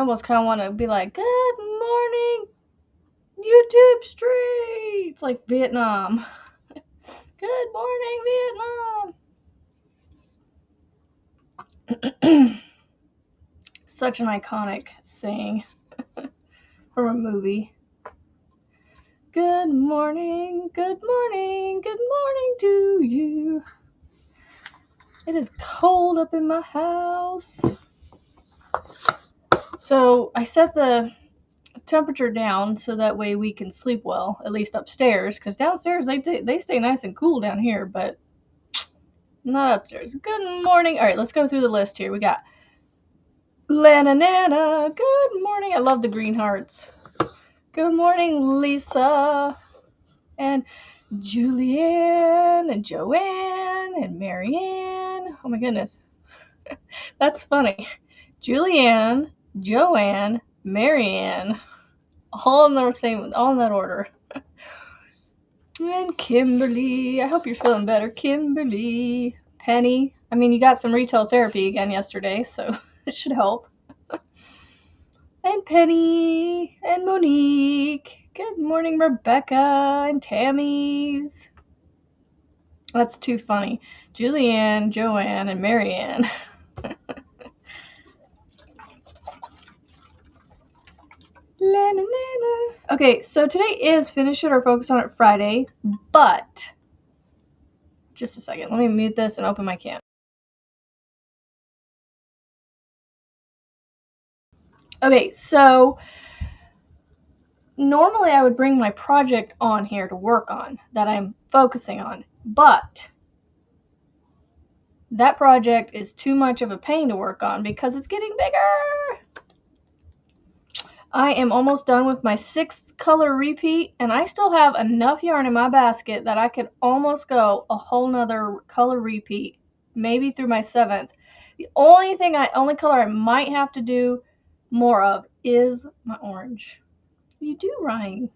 almost kind of want to be like, good morning, YouTube streets, like Vietnam. Good morning, Vietnam. Such an iconic saying from a movie. Good morning, good morning, good morning to you. It is cold up in my house. So I set the temperature down so that way we can sleep well, at least upstairs, because downstairs they stay nice and cool down here, but not upstairs. Good morning. All right, let's go through the list here. We got Lana Nana. Good morning. I love the green hearts. Good morning, Lisa. And Julianne and Joanne and Marianne. Oh my goodness. That's funny. Julianne, Joanne, Marianne. All in that order. And Kimberly. I hope you're feeling better. Kimberly. Penny. I mean, you got some retail therapy again yesterday, so it should help. And Penny. And Monique. Good morning, Rebecca. And Tammy's. That's too funny. Julianne, Joanne, and Marianne. Okay, so today is Finish It or Focus on It Friday, but just a second. Let me mute this and open my camera. Okay, so normally I would bring my project on here to work on that I'm focusing on, but that project is too much of a pain to work on because it's getting bigger. I am almost done with my 6th color repeat, and I still have enough yarn in my basket that I could almost go a whole nother color repeat, maybe through my 7th. The only color I might have to do more of is my orange. You do, Ryan.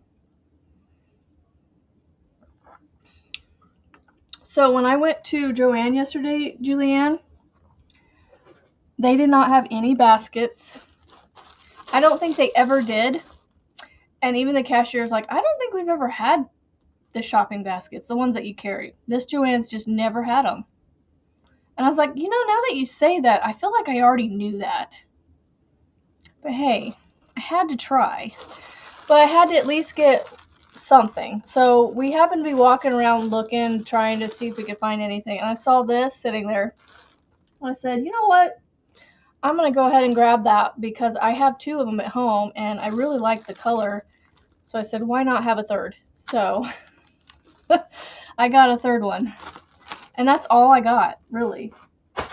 So when I went to Joanne yesterday, Julianne, they did not have any baskets. I don't think they ever did. And even the cashier's like, I don't think we've ever had the shopping baskets, the ones that you carry. This Joanne's just never had them. And I was like, now that you say that, I feel like I already knew that. But hey, I had to try. But I had to at least get something. So we happened to be walking around looking, trying to see if we could find anything. And I saw this sitting there. I said, you know what? I'm going to go ahead and grab that because I have 2 of them at home and I really like the color. So I said, why not have a third? So I got a 3rd one. And that's all I got, really.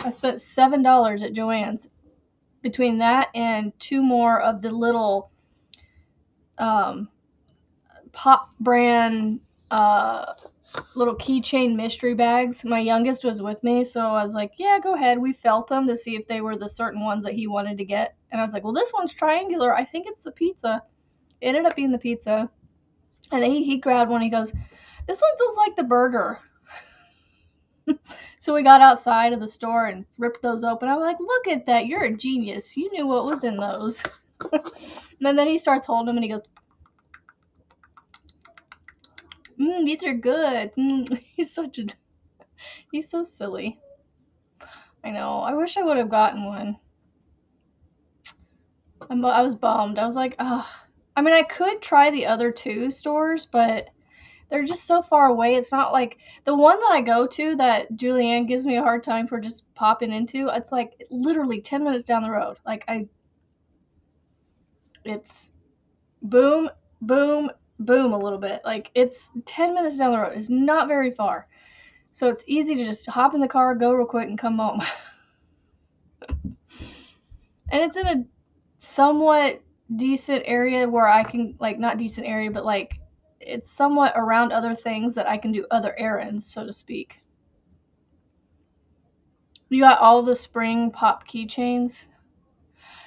I spent $7 at Joann's. Between that and 2 more of the little Pop brand little keychain mystery bags. My youngest was with me, so I was like, yeah, go ahead. We felt them to see if they were the certain ones that he wanted to get. And I was like, well, this one's triangular. I think it's the pizza. It ended up being the pizza. And then he grabbed one. He goes, this one feels like the burger. So we got outside of the store and ripped those open. I'm like, look at that. You're a genius. You knew what was in those. And then he starts holding them and he goes, these are good. He's so silly. I know. I wish I would have gotten one. I was bummed. I was like, ugh. I mean, I could try the other 2 stores, but they're just so far away. It's not like the one that I go to that Julianne gives me a hard time for just popping into. It's like literally 10 minutes down the road. It's boom, boom, boom a little bit. Like it's 10 minutes down the road. It's not very far. So it's easy to just hop in the car, go real quick, and come home. And it's in a somewhat decent area where I can, like, not decent area, but like it's somewhat around other things that I can do other errands, so to speak. You got all the spring pop keychains.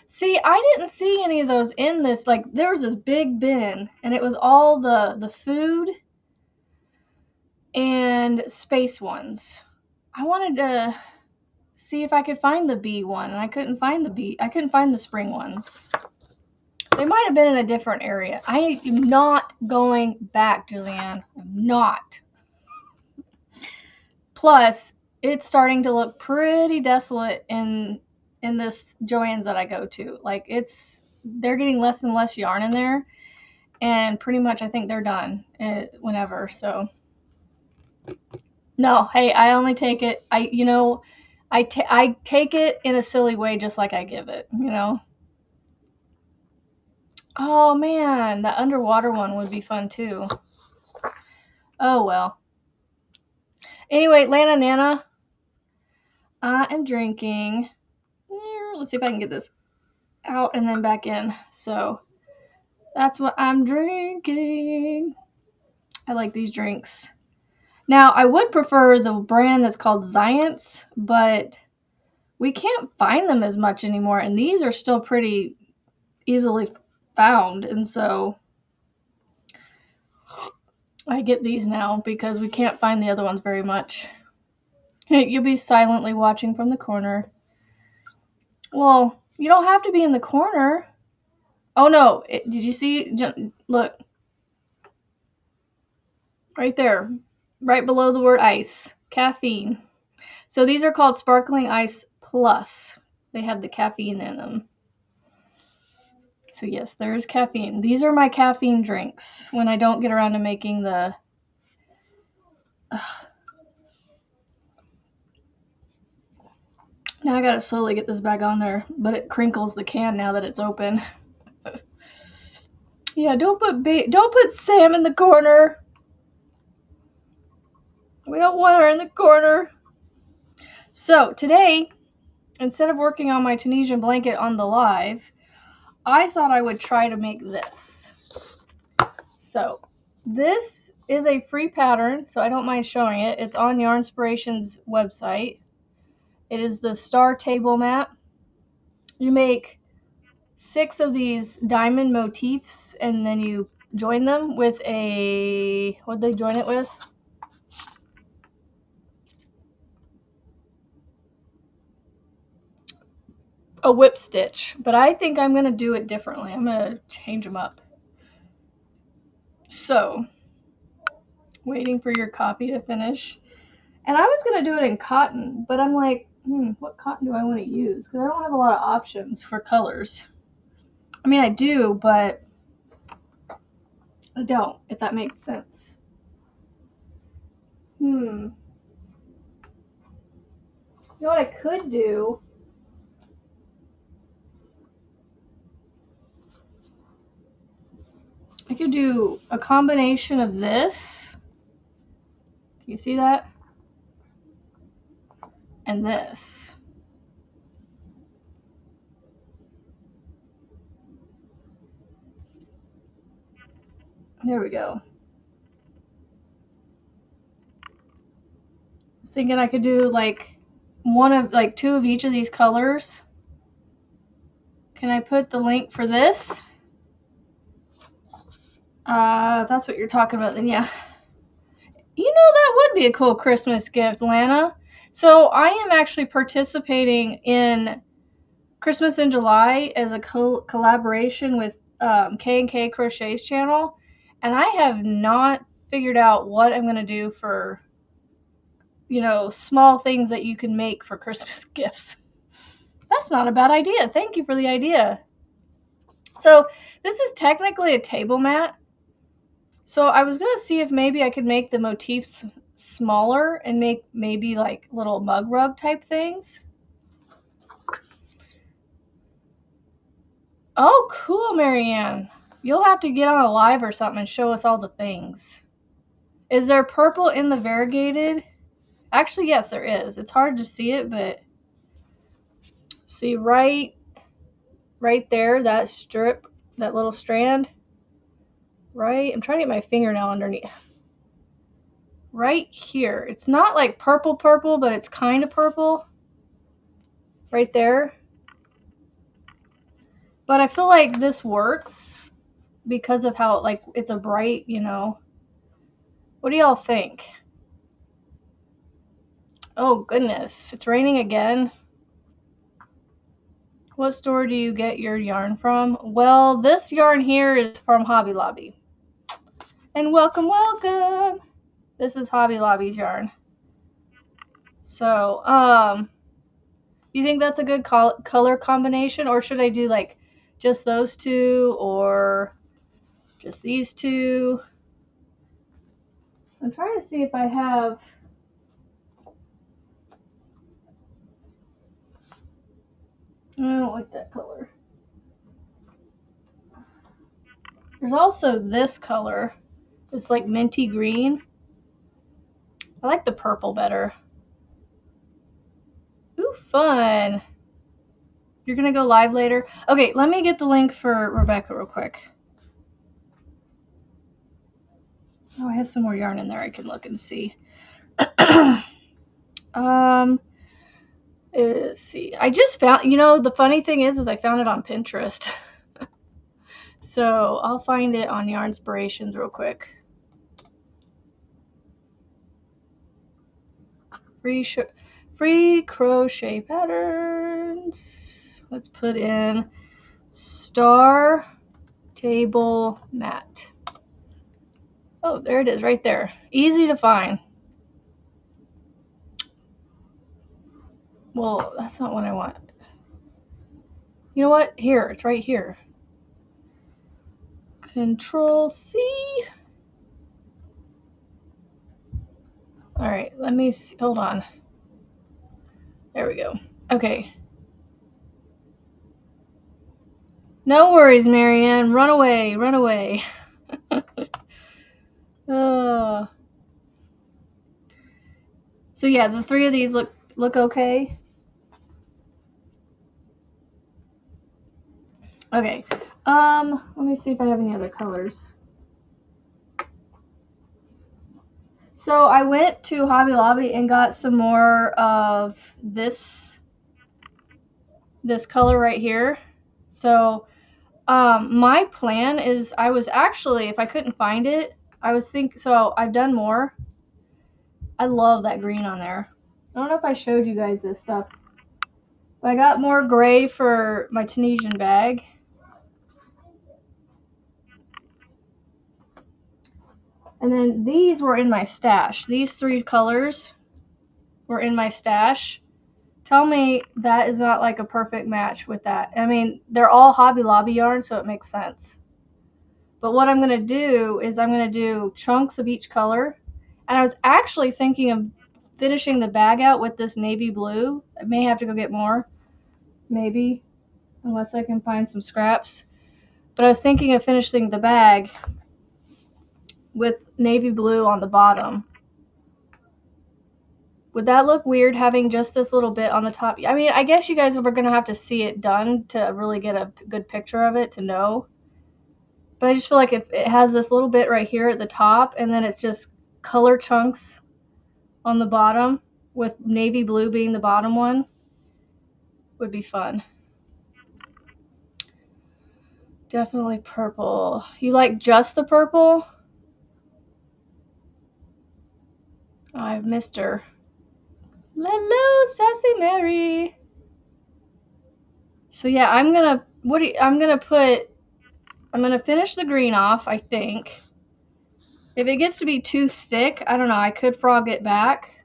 See, I didn't see any of those in this. Like, there was this big bin, and it was all the food and space ones. I wanted to see if I could find the bee one, and I couldn't find the spring ones. They might have been in a different area. I am not going back, Julianne. I'm not. Plus, it's starting to look pretty desolate in this Joann's that I go to. Like, they're getting less and less yarn in there, and pretty much I think they're done whenever. So no, hey, I only take it. I take it in a silly way, just like I give it. Oh man, the underwater one would be fun too. Oh well. Anyway, Lana Nana, I am drinking. Let's see if I can get this out and then back in. So that's what I'm drinking. I like these drinks. Now, I would prefer the brand that's called Zions, but we can't find them as much anymore, and these are still pretty easily found, and so I get these now because we can't find the other ones very much. You'll be silently watching from the corner. Well, you don't have to be in the corner. Oh no, did you see? Look. Right there. Right below the word ice. Caffeine. So these are called Sparkling Ice Plus. They have the caffeine in them. So yes, there is caffeine. These are my caffeine drinks when I don't get around to making the... Now I gotta slowly get this back on there, but it crinkles the can now that it's open. Yeah, don't put Sam in the corner. We don't want her in the corner. So today, instead of working on my Tunisian blanket on the live, I thought I would try to make this. So this is a free pattern, so I don't mind showing it. It's on Yarnspiration's website. It is the Star Table Mat. You make 6 of these diamond motifs, and then you join them with what'd they join it with? A whip stitch, but I think I'm going to do it differently. I'm going to change them up. So, waiting for your copy to finish. And I was going to do it in cotton, but I'm like, what cotton do I want to use? Because I don't have a lot of options for colors. I mean, I do, but I don't, if that makes sense. You know what I could do? I could do a combination of this. Can you see that? And this. There we go. I was thinking I could do like 2 of each of these colors. Can I put the link for this? If that's what you're talking about, then yeah. That would be a cool Christmas gift, Lana. So I am actually participating in Christmas in July as a collaboration with K&K Crochet's channel, and I have not figured out what I'm going to do for, small things that you can make for Christmas gifts. That's not a bad idea. Thank you for the idea. So this is technically a table mat. So I was going to see if maybe I could make the motifs smaller and make maybe like little mug rug type things. Oh, cool, Marianne. You'll have to get on a live or something and show us all the things. Is there purple in the variegated? Actually, yes, there is. It's hard to see it, but see right there, that strip, that little strand. Right, I'm trying to get my fingernail underneath. Right here. It's not like purple, but it's kind of purple. Right there. But I feel like this works because of how it's a bright, What do y'all think? Oh goodness, it's raining again. What store do you get your yarn from? Well, this yarn here is from Hobby Lobby. And welcome, welcome! This is Hobby Lobby's yarn. So, you think that's a good color combination? Or should I do like just those two or just these two? I'm trying to see if I have... I don't like that color. There's also this color. It's like minty green. I like the purple better. Ooh, fun. You're gonna go live later? Okay, let me get the link for Rebecca real quick. Oh, I have some more yarn in there I can look and see. Let's see. I just found, the funny thing is I found it on Pinterest. So I'll find it on Yarnspirations real quick. Free crochet patterns. Let's put in Star Table Mat. Oh, there it is right there. Easy to find. Well, that's not what I want. You know what? Here, it's right here. Control C. All right, let me see. Hold on. There we go. Okay. No worries, Marianne. Run away, run away. So yeah, the three of these look okay. Okay. Let me see if I have any other colors. So I went to Hobby Lobby and got some more of this color right here. So my plan is, I was actually, if I couldn't find it, so I've done more. I love that green on there. I don't know if I showed you guys this stuff. But I got more gray for my Tunisian bag. And then these were in my stash. These three colors were in my stash. Tell me that is not like a perfect match with that. I mean, they're all Hobby Lobby yarn, so it makes sense. But what I'm going to do is I'm going to do chunks of each color. And I was actually thinking of finishing the bag out with this navy blue. I may have to go get more. Maybe. Unless I can find some scraps. But I was thinking of finishing the bag with navy blue on the bottom. Would that look weird having just this little bit on the top? I mean, I guess you guys are going to have to see it done to really get a good picture of it to know. But I just feel like if it has this little bit right here at the top and then it's just color chunks on the bottom with navy blue being the bottom one, would be fun. Definitely purple. You like just the purple? Oh, I've missed her. Hello, Sassy Mary. So yeah, I'm gonna finish the green off, I think. If it gets to be too thick, I don't know, I could frog it back.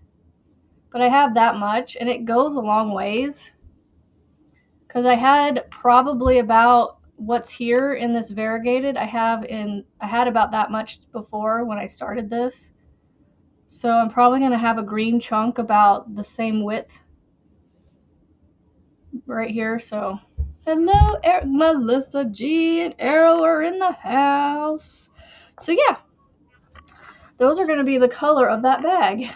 But I have that much, and it goes a long ways. Because I had probably about what's here in this variegated, I had about that much before when I started this. So I'm probably going to have a green chunk about the same width right here. So hello, Melissa G and Arrow are in the house. So yeah, those are going to be the color of that bag.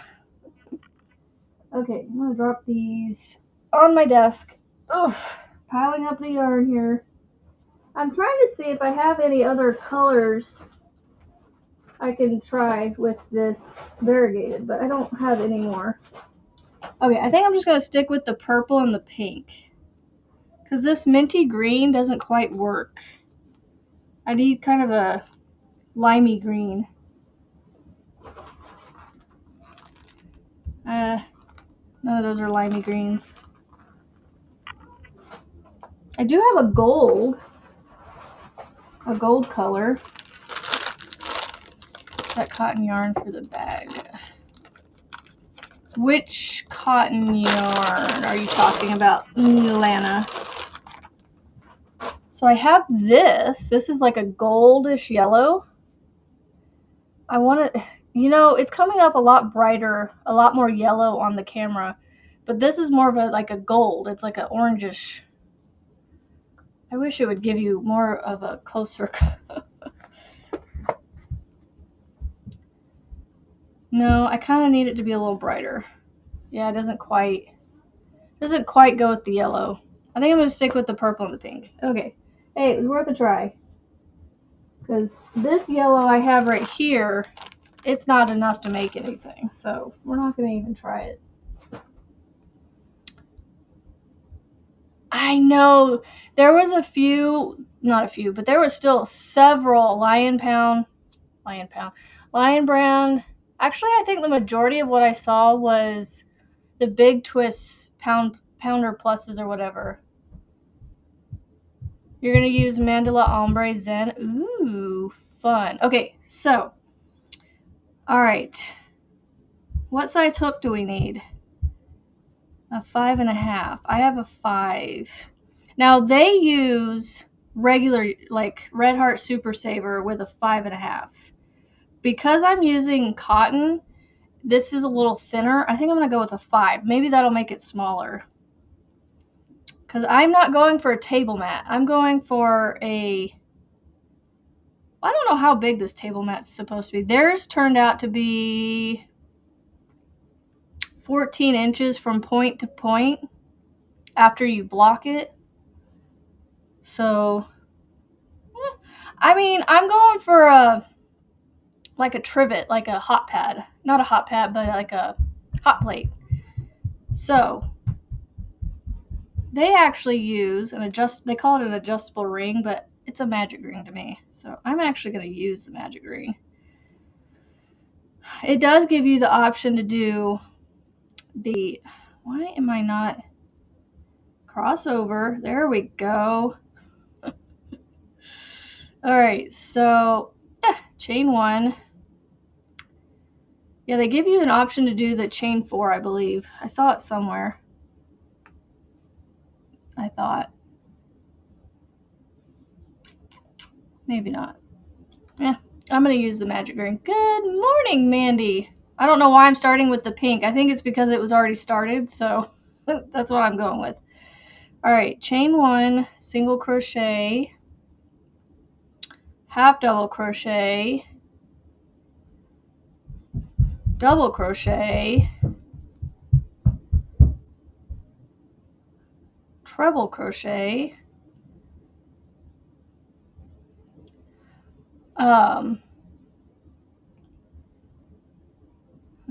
Okay, I'm going to drop these on my desk. Oof, piling up the yarn here. I'm trying to see if I have any other colors I can try with this variegated, but I don't have any more. Okay, I think I'm just going to stick with the purple and the pink. Because this minty green doesn't quite work. I need kind of a limey green. None of those are limey greens. I do have a gold color. That cotton yarn for the bag. Which cotton yarn are you talking about, Lana? So I have this. This is like a goldish yellow. I want to, it's coming up a lot brighter, a lot more yellow on the camera. But this is more of like a gold. It's like an orangish. I wish it would give you more of a closer. No, I kind of need it to be a little brighter. Yeah, it doesn't quite go with the yellow. I think I'm going to stick with the purple and the pink. Okay. Hey, it was worth a try. Because this yellow I have right here, it's not enough to make anything. So we're not going to even try it. I know. There was not a few, but there was still several Lion Brand. Actually, I think the majority of what I saw was the Big Twist Pounder Pluses or whatever. You're going to use Mandala Ombre Zen. Ooh, fun. Okay, so. All right. What size hook do we need? A 5.5. I have a 5. Now, they use regular, like, Red Heart Super Saver with a 5.5. Because I'm using cotton, this is a little thinner. I think I'm going to go with a 5. Maybe that'll make it smaller. Because I'm not going for a table mat. I'm going for I don't know how big this table mat's supposed to be. Theirs turned out to be 14 inches from point to point after you block it. So, I mean, I'm going for like a trivet, like a hot pad. Not a hot pad, but like a hot plate. So, they actually use they call it an adjustable ring, but it's a magic ring to me. So, I'm actually going to use the magic ring. It does give you the option to do why am I not crossover? There we go. All right, so chain 1. Yeah, they give you an option to do the chain 4, I believe. I saw it somewhere. I thought. Maybe not. Yeah, I'm going to use the magic ring. Good morning, Mandy. I don't know why I'm starting with the pink. I think it's because it was already started, so that's what I'm going with. All right, chain 1, single crochet, half double crochet, double crochet, treble crochet,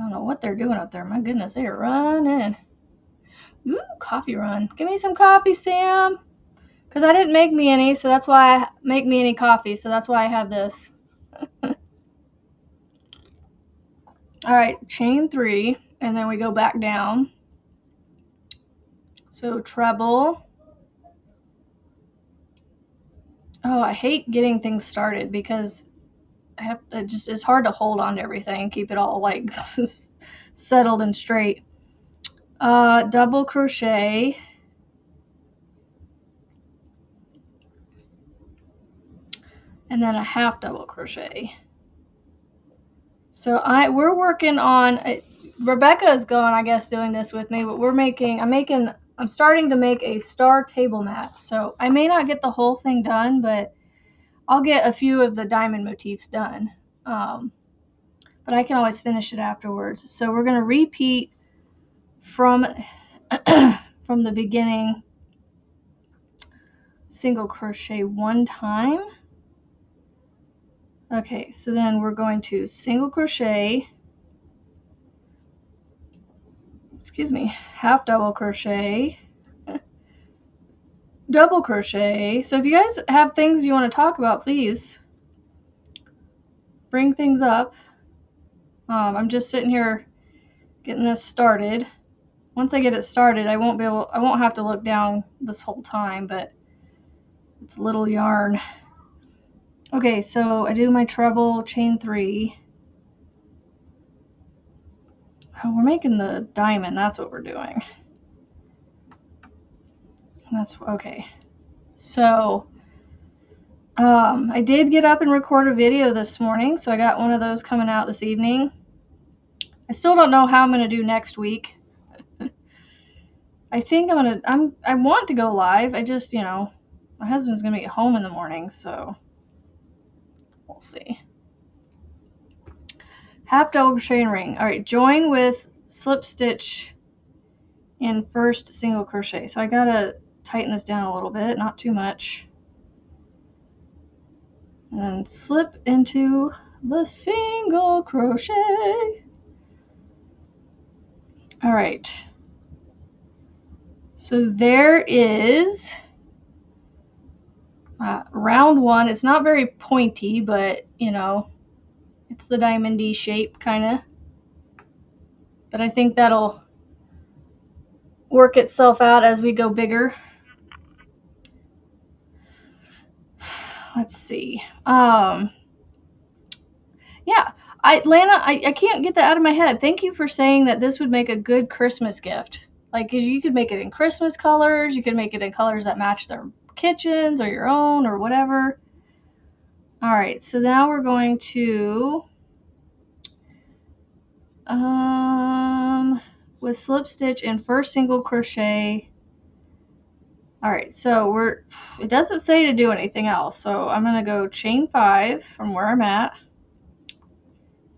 I don't know what they're doing up there. My goodness, they are running. Ooh, coffee run. Give me some coffee, Sam. Because I didn't make me any, so that's why I make me any coffee. So that's why I have this. All right, chain 3, and then we go back down. So treble. Oh, I hate getting things started because it's hard to hold on to everything and keep it all like settled and straight. Double crochet, and then a half double crochet. So we're working on. Rebecca is going, I guess, doing this with me, but I'm starting to make a star table mat. So I may not get the whole thing done, but I'll get a few of the diamond motifs done. But I can always finish it afterwards. So we're going to repeat from the beginning, single crochet 1 time. Okay, so then we're going to single crochet, half double crochet, double crochet. So if you guys have things you want to talk about, please bring things up. I'm just sitting here getting this started. Once I get it started, I won't have to look down this whole time, but It's little yarn. Okay, so I do my treble, chain 3. Oh, we're making the diamond. That's what we're doing. That's okay. So, I did get up and record a video this morning, so I got one of those coming out this evening. I still don't know how I'm gonna do next week. I think I want to go live. I just, my husband's gonna be at home in the morning, so we'll see. Half double crochet and ring. All right, join with slip stitch in first single crochet. So I gotta tighten this down a little bit, not too much. And then slip into the single crochet. All right. So there is round 1. It's not very pointy, but it's the diamond-y shape kind of. But I think that'll work itself out as we go bigger. Let's see. Yeah, Lana, I can't get that out of my head. Thank you for saying that this would make a good Christmas gift. Like, you could make it in Christmas colors. You could make it in colors that match their kitchens or your own or whatever. All right, so now we're going to, with slip stitch and first single crochet. All right, so it doesn't say to do anything else. So I'm going to go chain 5 from where I'm at,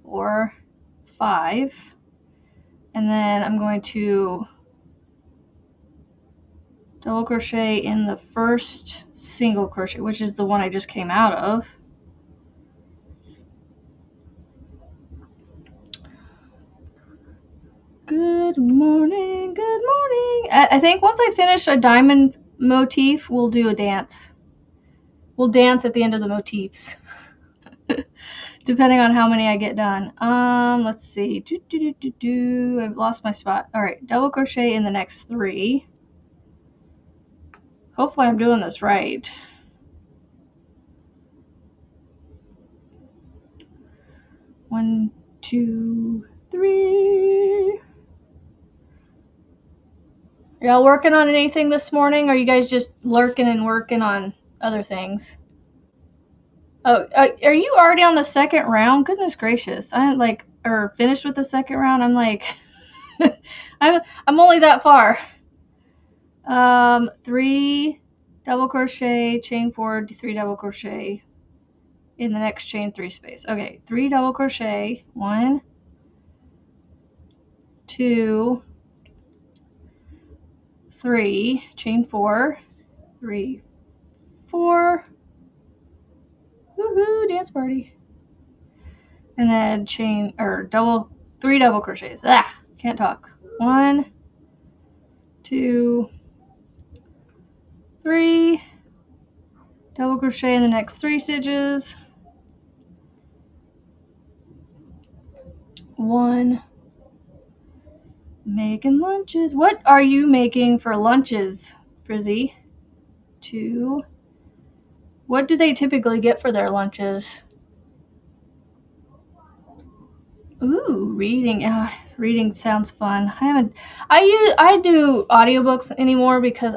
or 5. And then I'm going to double crochet in the first single crochet, which is the one I just came out of. Good morning, good morning. I think once I finish a diamond motif, we'll do a dance. We'll dance at the end of the motifs, depending on how many I get done. Let's see. I've lost my spot. All right, double crochet in the next 3. Hopefully I'm doing this right. One, 2, 3. Are y'all working on anything this morning, or are you guys just lurking and working on other things? Oh, are you already on the second round? Goodness gracious. Or finished with the second round? I'm like, I'm only that far. 3 double crochet, chain 4, 3 double crochet in the next chain 3 space. Okay, 3 double crochet, 1, 2, 3, chain 4, 3, 4. Woohoo, dance party. And then 3 double crochets. Can't talk. 1, 2, 3 double crochet in the next 3 stitches. 1. Making lunches. What are you making for lunches, Frizzy? 2. What do they typically get for their lunches? Ooh, reading. Reading sounds fun. I do audiobooks anymore because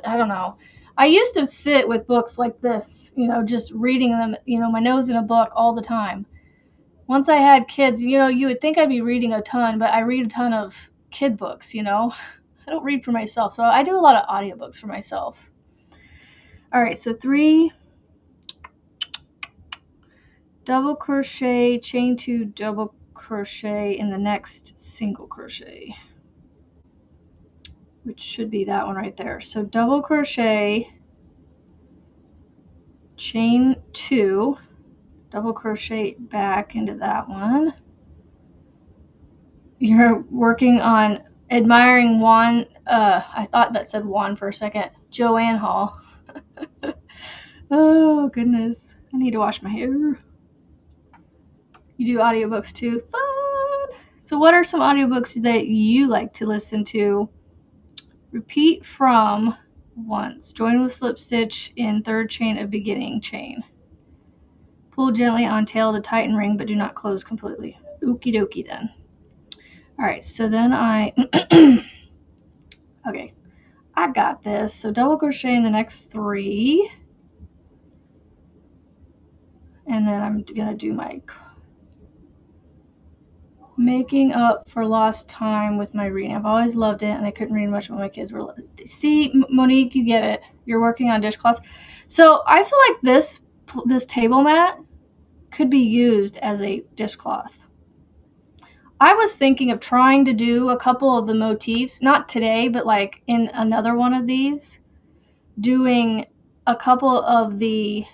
I don't know. I used to sit with books like this, just reading them, my nose in a book all the time. Once I had kids, you would think I'd be reading a ton, but I read a ton of kid books, I don't read for myself. So I do a lot of audiobooks for myself. All right, so 3 double crochet, chain 2 double crochet in the next single crochet, which should be that one right there. So double crochet, chain 2, double crochet back into that one. You're working on admiring Juan. I thought that said Juan for a second. Joanne Hall. Oh goodness, I need to wash my hair. You do audiobooks too? Fun! So what are some audiobooks that you like to listen to? Repeat from once. Join with slip stitch in third chain of beginning chain. Pull gently on tail to tighten ring, but do not close completely. Okie dokie then. Alright, so then okay, I got this. So double crochet in the next 3. And then I'm going to do my making up for lost time with my reading. I've always loved it, and I couldn't read much when my kids were. See, Monique, you get it. You're working on dishcloths. So I feel like this table mat could be used as a dishcloth. I was thinking of trying to do a couple of the motifs, not today, but like in another one of these, doing a couple of the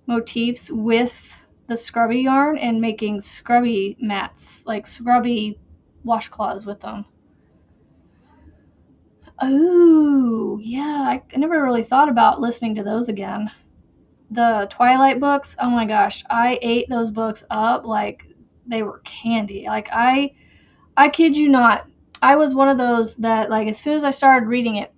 motifs with the scrubby yarn and making scrubby mats, like scrubby washcloths with them. Oh, yeah, I never really thought about listening to those again. The Twilight books, oh my gosh, I ate those books up like they were candy. Like I kid you not, I was one of those that, like, as soon as I started reading it,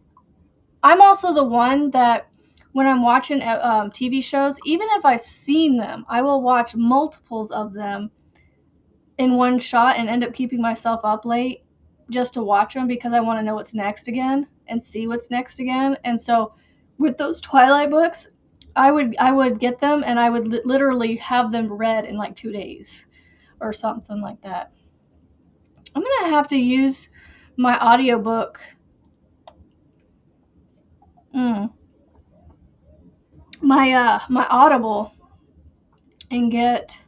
I'm also the one that when I'm watching TV shows, even if I've seen them, I will watch multiples of them in one shot and end up keeping myself up late just to watch them because I want to know what's next again and see what's next again. And so with those Twilight books, I would get them and I would literally have them read in like 2 days or something like that. I'm going to have to use my audiobook. My Audible and get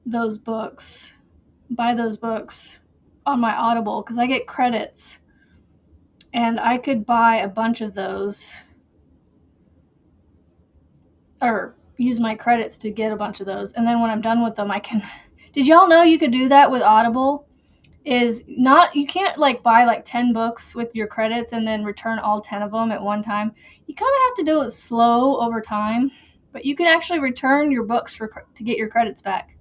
those books, buy those books on my Audible because I get credits and I could buy a bunch of those or use my credits to get a bunch of those, and then when I'm done with them I can. Did y'all know you could do that with Audible? You can't like buy like 10 books with your credits and then return all 10 of them at one time. You kind of have to do it slow over time, but you can actually return your books to get your credits back.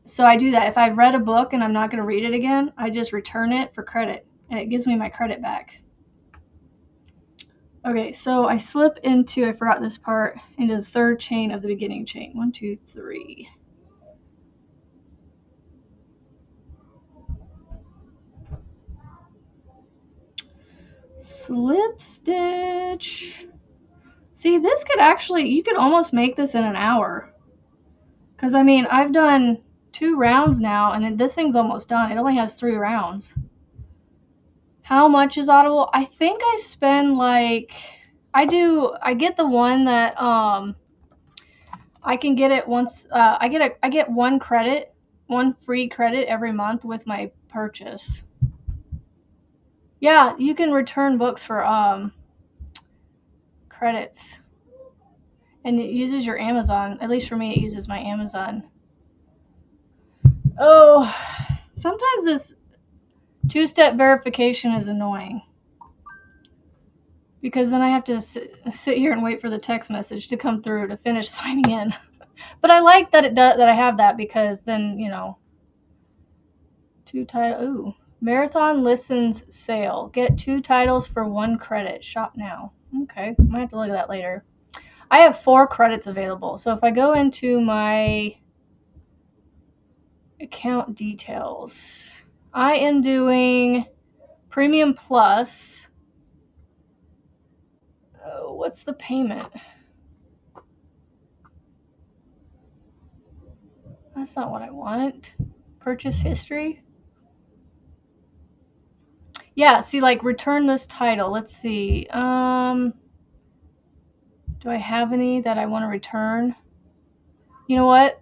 So I do that. If I've read a book and I'm not going to read it again, I just return it for credit and it gives me my credit back. Okay, so I slip into, I forgot this part, into the third chain of the beginning chain. 1, 2, 3. Slip stitch. See, this could actually, you could almost make this in an hour. Because, I mean, I've done 2 rounds now, and this thing's almost done. It only has 3 rounds. How much is Audible? I think I spend like, I get the one that, I can get it once, I get 1 credit, 1 free credit every month with my purchase. Yeah, you can return books for, credits. And it uses your Amazon. At least for me, it uses my Amazon. Oh, sometimes this 2-step verification is annoying. Because then I have to sit here and wait for the text message to come through to finish signing in. But I like that that I have that because then, 2 title. Ooh, Marathon Listens sale. Get 2 titles for 1 credit. Shop now. Okay, I might have to look at that later. I have 4 credits available. So if I go into my account details, I am doing Premium Plus. Oh, what's the payment? That's not what I want. Purchase history. Yeah, see, like, return this title. Let's see. Do I have any that I want to return? You know what?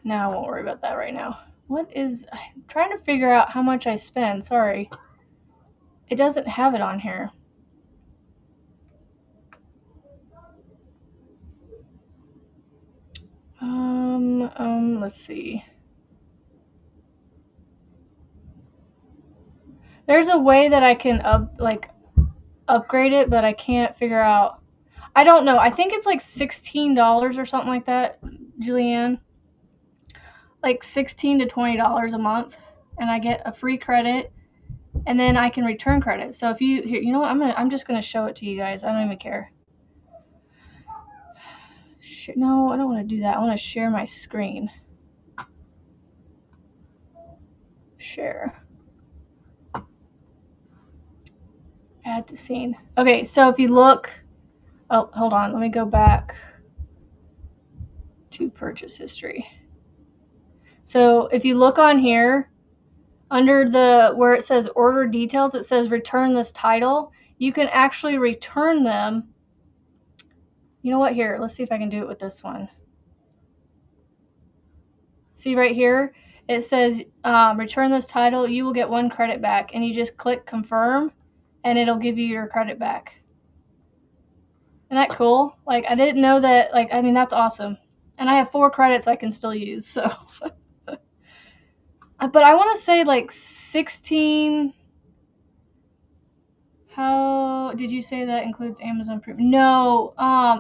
No, I won't worry about that right now. I'm trying to figure out how much I spend. Sorry. It doesn't have it on here. Let's see. There's a way that I can upgrade it, but I can't figure out. I don't know. I think it's like $16 or something like that, Julianne. Like $16 to $20 a month. and I get a free credit, and then I can return credit. So if you here, you know what? I'm just gonna show it to you guys. I don't even care. No, I don't want to do that. I want to share my screen. Share. Add to scene. Okay, so if you look, oh, hold on. Let me go back to purchase history. So if you look on here, under the where it says order details, it says return this title. You can actually return them. You know what? Here, let's see if I can do it with this one. See right here, it says return this title. You will get 1 credit back, and you just click confirm, and it'll give you your credit back. Isn't that cool? Like, I didn't know that. Like, I mean, that's awesome. And I have 4 credits I can still use. So, but I want to say like 16. How did you say that includes Amazon Premium? No,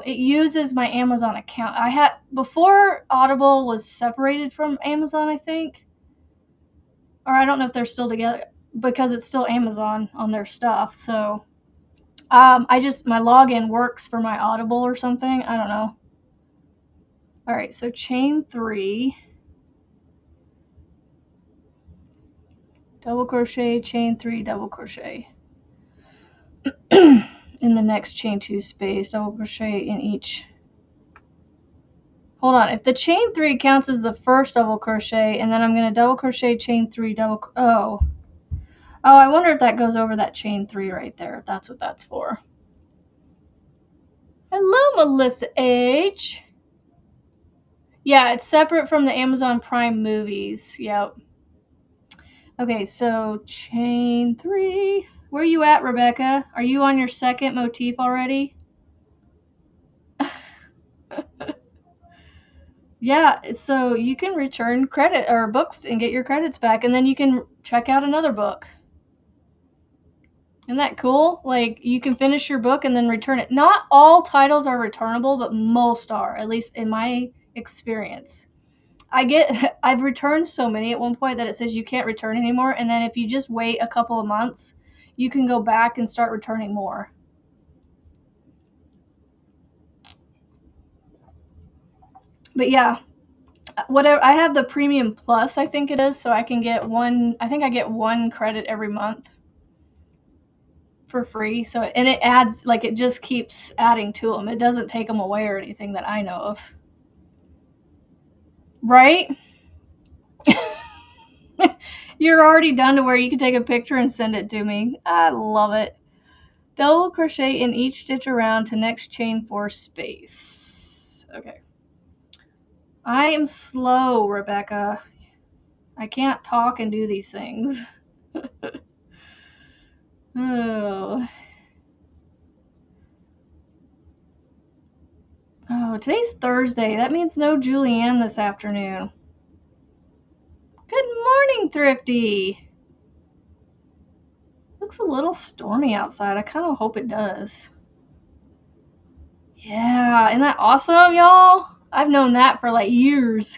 it uses my Amazon account. I had before Audible was separated from Amazon, I think, or I don't know if they're still together because it's still Amazon on their stuff. So, my login works for my Audible or something. I don't know. All right, so chain 3, double crochet, chain 3, double crochet. In the next chain 2 space, double crochet in each. Hold on, if the chain 3 counts as the first double crochet, and then I'm going to double crochet, chain 3, oh, I wonder if that goes over that chain 3 right there, if that's what that's for. Hello, Melissa H. Yeah, it's separate from the Amazon Prime movies. Yep. Okay, so chain 3. Where are you at, Rebecca? Are you on your second motif already? Yeah, so you can return credit or books and get your credits back, and then you can check out another book. Isn't that cool? Like, you can finish your book and then return it. Not all titles are returnable, but most are, at least in my experience. I've returned so many at one point that it says you can't return anymore, and then if you just wait a couple of months, you can go back and start returning more. But yeah, whatever, I have the Premium Plus, I think it is, so I can get I think I get 1 credit every month for free. So, and it adds, like, it just keeps adding to them. It doesn't take them away or anything that I know of. Right? You're already done to where you can take a picture and send it to me. I love it. Double crochet in each stitch around to next chain 4 space. Okay. I am slow, Rebecca. I can't talk and do these things. Oh. Oh, today's Thursday. That means no Julianne this afternoon. Good morning, Thrifty. Looks a little stormy outside. I kind of hope it does. Yeah, isn't that awesome, y'all? I've known that for like years.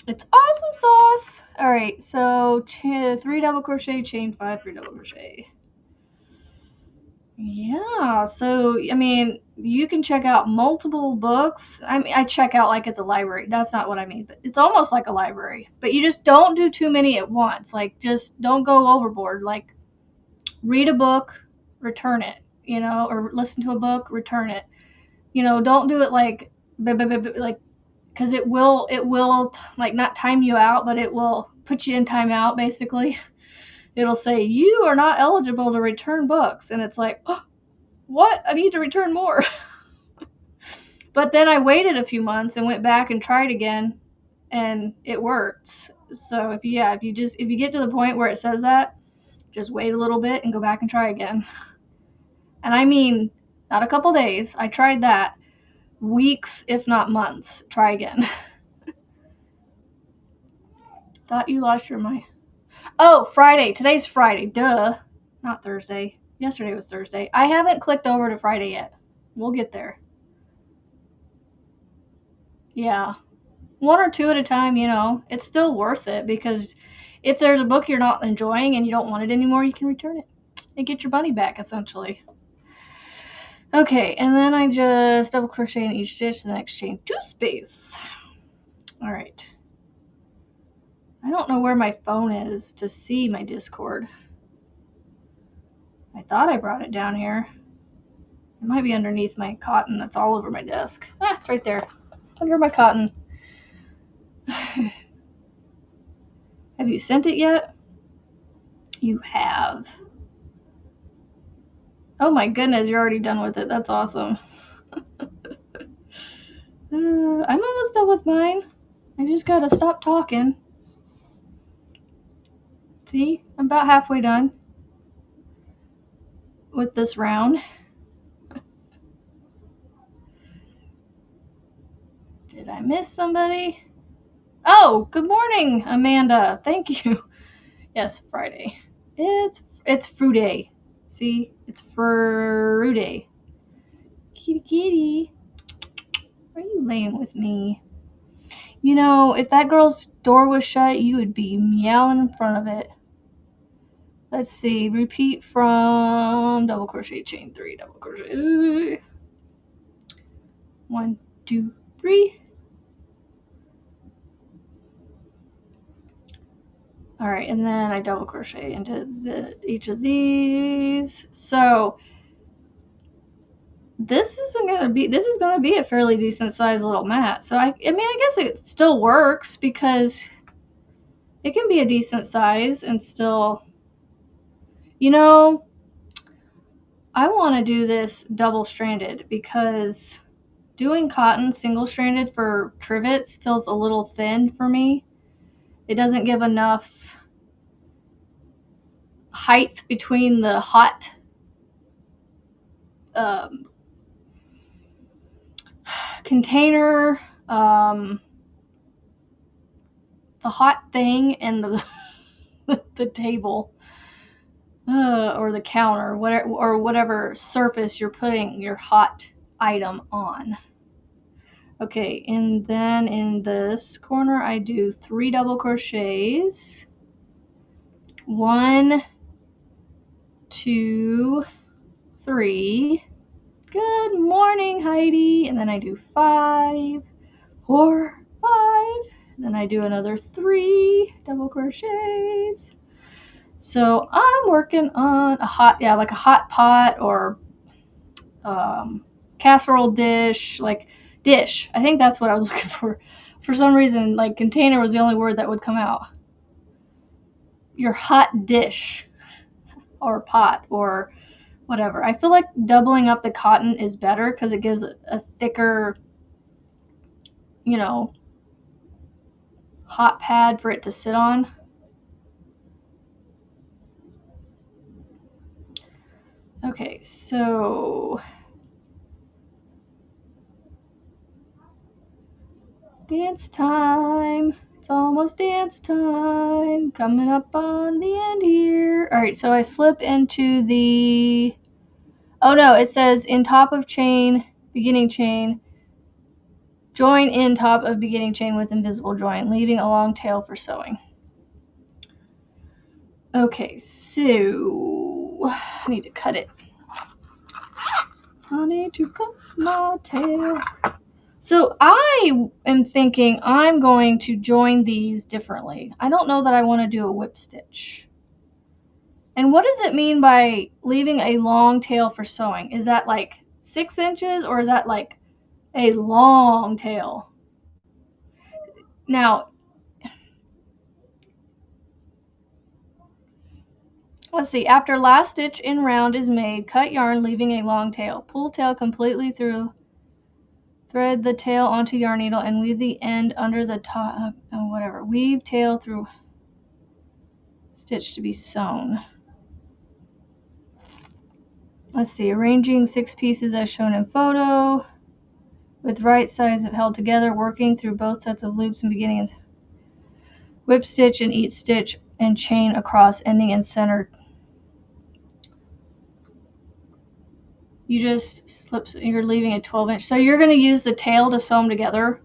It's awesome sauce. All right, so 3 double crochet, chain 5, 3 double crochet. Yeah, so, I mean, you can check out multiple books. I mean, I check out like it's a library. That's not what I mean, but it's almost like a library. But you just don't do too many at once. Like, just don't go overboard. Like, read a book, return it, or listen to a book, return it. Don't do it like, because it will, like, not time you out, but it will put you in timeout, basically. It'll say, you are not eligible to return books. And it's like, oh, what? I need to return more. But then I waited a few months and went back and tried again, and it works. So if you get to the point where it says that, just wait a little bit and go back and try again. And I mean, not a couple days. I tried that. Weeks, if not months. Try again. Thought you lost your mind. Oh, Friday. Today's Friday. Duh. Not Thursday. Yesterday was Thursday. I haven't clicked over to Friday yet. We'll get there. Yeah. one or two at a time, you know, it's still worth it, because if there's a book you're not enjoying and you don't want it anymore, you can return it and get your money back, essentially. Okay, and then I just double crochet in each stitch, the next chain 2 space. All right. I don't know where my phone is to see my Discord. I thought I brought it down here. It might be underneath my cotton that's all over my desk. Ah, it's right there, under my cotton. Have you sent it yet? You have. Oh my goodness, you're already done with it. That's awesome. I'm almost done with mine. I just gotta stop talking. See, I'm about halfway done with this round. Did I miss somebody? Oh, good morning, Amanda. Thank you. Yes, Friday. It's Friday. See, it's Friday. Kitty, kitty. Why are you laying with me? You know, if that girl's door was shut, you would be meowing in front of it. Let's see. Repeat from double crochet, chain 3, double crochet. 1, 2, 3. All right, and then I double crochet into each of these. So this is gonna be a fairly decent sized little mat. So I mean, I guess it still works, because it can be a decent size and still, you know, I want to do this double stranded, because doing cotton single stranded for trivets feels a little thin for me. It doesn't give enough height between the hot container, the hot thing, and the table, or the counter, whatever surface you're putting your hot item on. Okay, and then in this corner I do 3 double crochets. 1, 2, 3. Good morning, Heidi. And then I do 5, 4, 5. Then I do another 3 double crochets. So I'm working on a hot pot or casserole dish, dish. I think that's what I was looking for. For some reason, container was the only word that would come out. Your hot dish or pot or whatever. I feel like doubling up the cotton is better, because it gives a thicker, hot pad for it to sit on. Okay, so dance time. It's almost dance time. Coming up on the end here. All right, so I slip into the, oh no, it says in top of chain, beginning chain, join in top of beginning chain with invisible join, leaving a long tail for sewing. Okay, so I need to cut it. I need to cut my tail. So I am thinking I'm going to join these differently. I don't know that I want to do a whip stitch. And what does it mean by leaving a long tail for sewing? Is that like 6 inches, or is that like a long tail? Now, let's see. After last stitch in round is made, cut yarn leaving a long tail. Pull tail completely through. Thread the tail onto yarn needle and weave the end under the top. Weave tail through stitch to be sewn. Let's see. Arranging 6 pieces as shown in photo, with right sides held together, working through both sets of loops and beginning and whip stitch in each stitch and chain across, ending in center. You just slip. You're leaving a 12-inch. So you're going to use the tail to sew them together.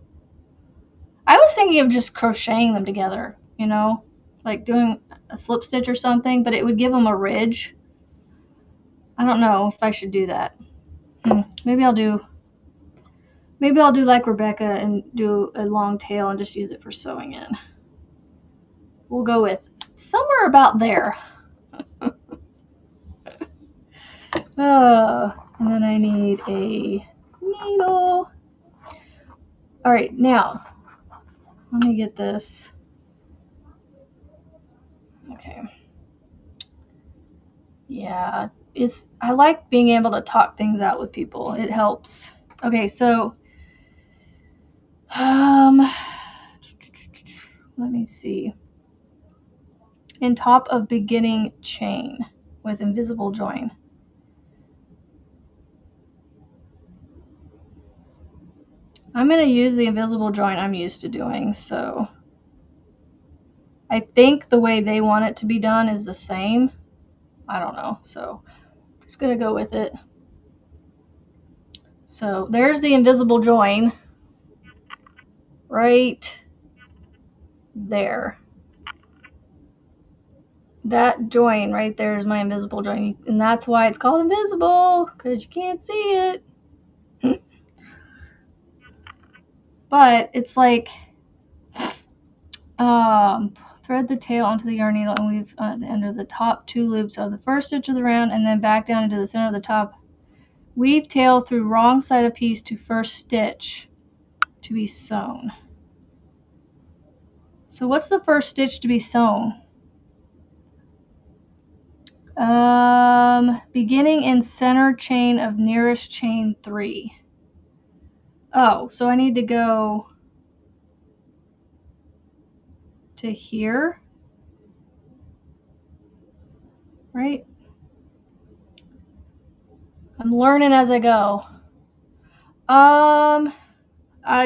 I was thinking of just crocheting them together, you know, like doing a slip stitch or something, but it would give them a ridge. I don't know if I should do that. Maybe I'll do like Rebecca and do a long tail and just use it for sewing in. We'll go with somewhere about there. And then I need a needle. All right, now let me get this. Okay. Yeah, I like being able to talk things out with people. It helps. Okay, so let me see. In top of beginning chain with invisible join. I'm going to use the invisible join I'm used to doing, so I think the way they want it to be done is the same. I don't know, so I'm just going to go with it. So there's the invisible join right there. That join right there is my invisible join, and that's why it's called invisible, because you can't see it. But it's like thread the tail onto the yarn needle and weave at the end of the top 2 loops of the first stitch of the round and then back down into the center of the top. Weave tail through wrong side of piece to first stitch to be sewn. So what's the first stitch to be sewn? Beginning in center chain of nearest chain 3. Oh, so I need to go to here, right? I'm learning as I go.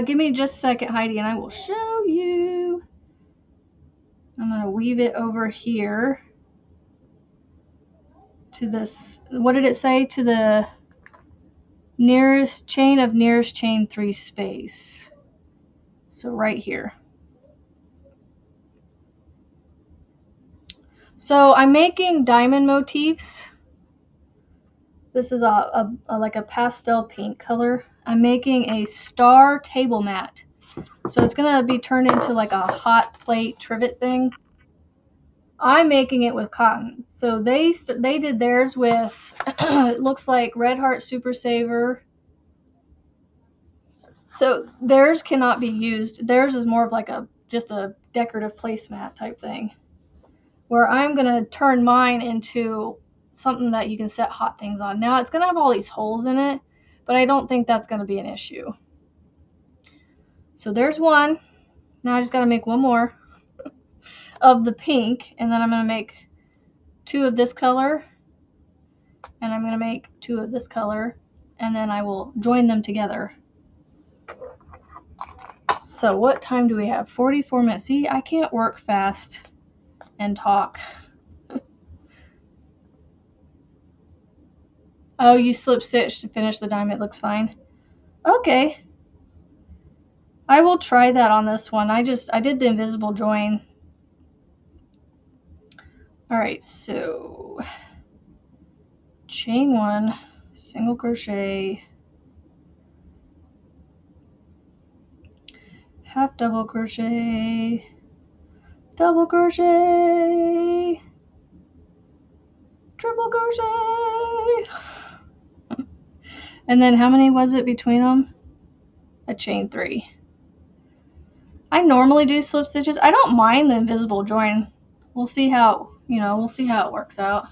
Give me just a second, Heidi, and I will show you. I'm going to weave it over here to this, what did it say? To the nearest chain of nearest chain 3 space. So right here. So I'm making diamond motifs. This is like a pastel pink color. I'm making a star table mat. So it's going to be turned into like a hot plate trivet thing. I'm making it with cotton. So they did theirs with, it looks like Red Heart Super Saver. So theirs cannot be used. Theirs is more of like just a decorative placemat type thing. Where I'm going to turn mine into something that you can set hot things on. Now it's going to have all these holes in it, but I don't think that's going to be an issue. So there's one. Now I just got to make one more of the pink, and then I'm going to make 2 of this color, and I'm going to make 2 of this color, and then I will join them together. So what time do we have? 44 minutes. See, I can't work fast and talk. Oh, you slip stitch to finish the diamond. It looks fine. Okay. I will try that on this one. I did the invisible join. Alright, so chain 1, single crochet, half double crochet, double crochet, triple crochet. And then how many was it between them? A chain 3. I normally do slip stitches. I don't mind the invisible join. We'll see how it works out.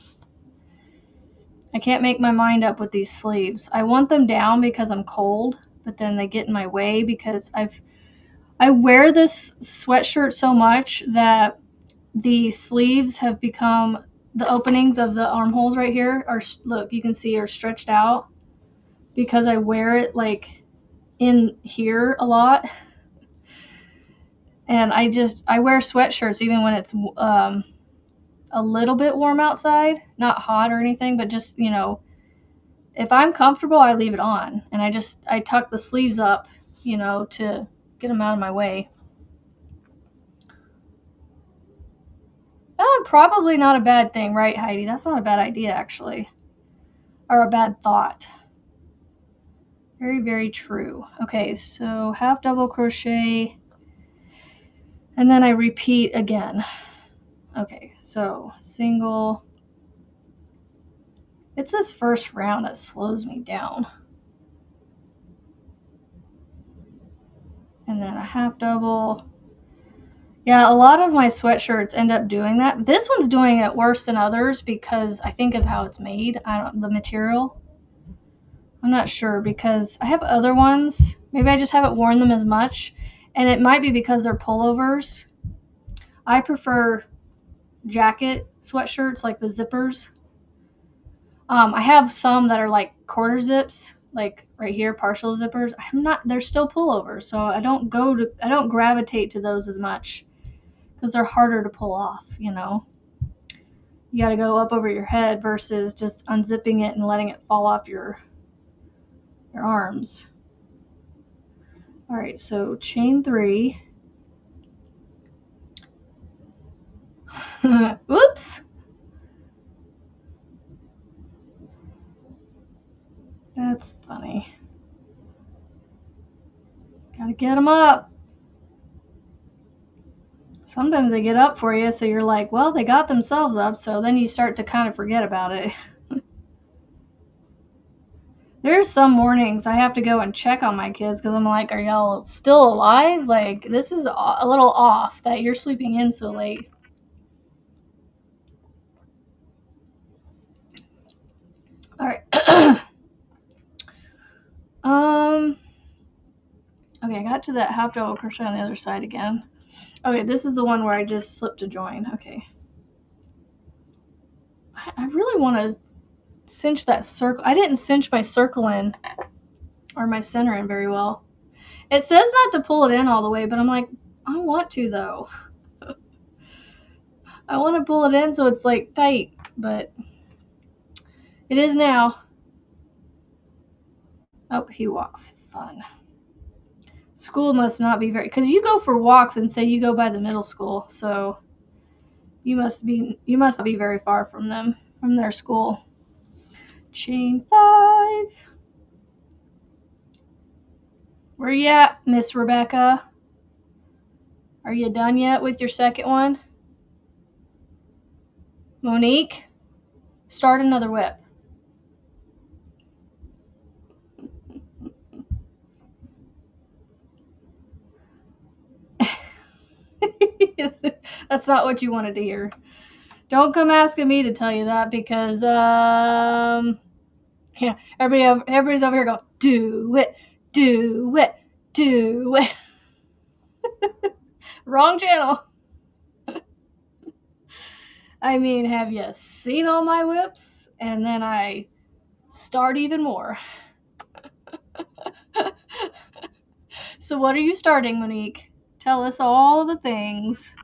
I can't make my mind up with these sleeves. I want them down because I'm cold, but then they get in my way because I wear this sweatshirt so much that the sleeves have become, the openings of the armholes right here are, look, you can see are stretched out because I wear it like in here a lot. And I wear sweatshirts even when it's a little bit warm outside, not hot or anything, but just, if I'm comfortable, I leave it on. And I tuck the sleeves up, to get them out of my way. probably not a bad thing, right, Heidi? That's not a bad idea, actually. Or a bad thought. Very, very true. Okay, so half double crochet, and then I repeat again. Okay, so single. It's this first round that slows me down. And then a half double. Yeah, a lot of my sweatshirts end up doing that. This one's doing it worse than others because I think of how it's made. The material. I'm not sure because I have other ones. Maybe I just haven't worn them as much. And it might be because they're pullovers. I prefer jacket sweatshirts, like the zippers. I have some that are like quarter zips, like right here, partial zippers. They're still pullovers, so I don't gravitate to those as much because they're harder to pull off, you know. You got to go up over your head versus just unzipping it and letting it fall off your arms. All right, so chain 3. Whoops. That's funny. Gotta get them up. Sometimes they get up for you, so you're like, well, they got themselves up, so then you start to kind of forget about it. There's some mornings I have to go and check on my kids because I'm like, are y'all still alive? Like, this is a little off that you're sleeping in so late. All right. Okay, I got to that half double crochet on the other side again. Okay, this is the one where I just slipped a join. Okay. I really want to cinch that circle. I didn't cinch my circle in or my center in very well. It says not to pull it in all the way, but I'm like, I want to though. I want to pull it in so it's like tight, but it is now. Oh, he walks. Fun. School must not be very, because you go for walks and say you go by the middle school, so you must not be very far from them, from their school. Chain 5. Where you at, Miss Rebecca? Are you done yet with your second one? Monique, start another whip. That's not what you wanted to hear. Don't come asking me to tell you that because yeah, everybody's over here going, do it, do it, do it. Wrong channel. I mean, have you seen all my whips? And then I start even more. So what are you starting, Monique? Tell us all the things.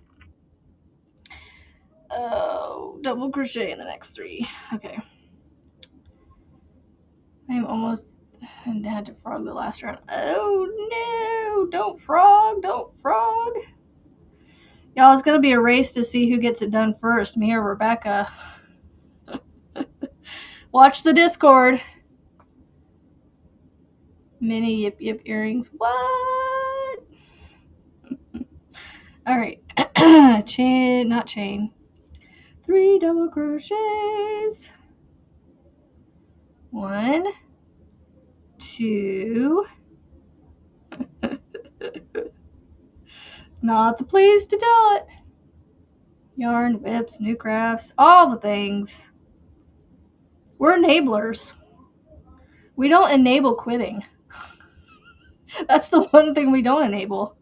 Oh, double crochet in the next 3. Okay. I'm almost, and had to frog the last round. Oh no, don't frog, don't frog. Y'all, it's going to be a race to see who gets it done first, me or Rebecca. Watch the Discord. Mini yip yip earrings. What? All right. Chain, not chain. 3 double crochets. 1, 2. Not the place to tell it. Yarn, whips, new crafts, all the things. We're enablers. We don't enable quitting. That's the one thing we don't enable.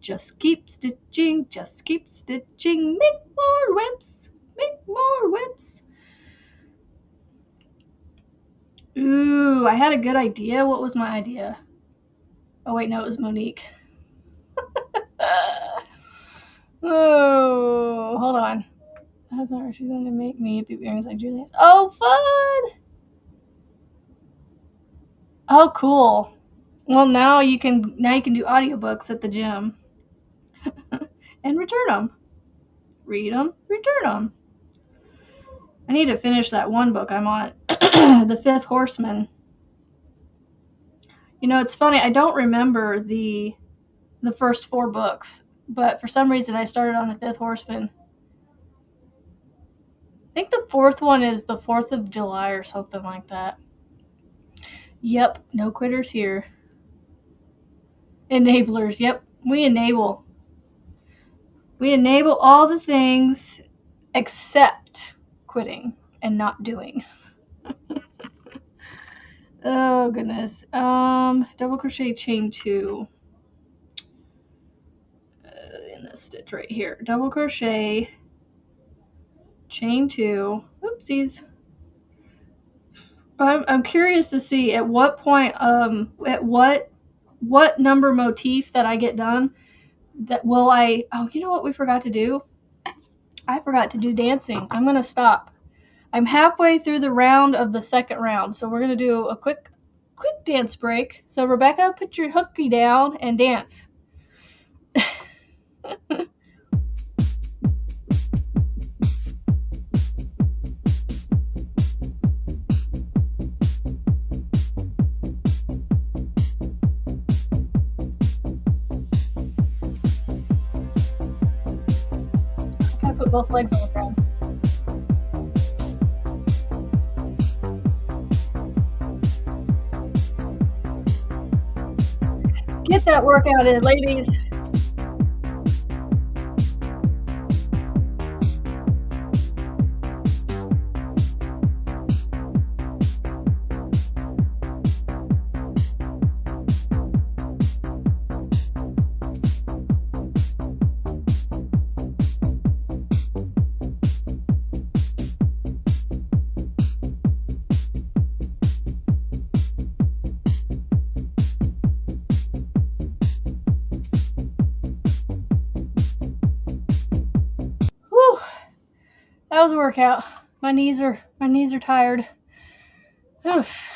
Just keep stitching, just keep stitching. Make more whips, make more whips. Ooh, I had a good idea. What was my idea? Oh, wait, no, it was Monique. Oh, hold on. I thought she's going to make me yip earrings like Julian. Oh, fun! Oh, cool. Well, now you can do audiobooks at the gym and return them. read them, return them. I need to finish that one book I'm on, The Fifth Horseman. You know, it's funny, I don't remember the first 4 books, but for some reason I started on The Fifth Horseman. I think the 4th one is the 4th of July or something like that. Yep, no quitters here. Enablers, yep, we enable. We enable all the things except quitting and not doing. Oh goodness. Double crochet, chain 2. In this stitch right here. Double crochet, chain 2. Oopsies. I'm curious to see at what point, at what number motif that I get done, that will I, oh, you know what we forgot to do? I forgot to do dancing. I'm going to stop. I'm halfway through the round of the second round, so we're going to do a quick dance break. So Rebecca, put your hooky down and dance. I put both legs on the ground. Get that workout in, ladies. That was a workout. My knees are tired. Oof.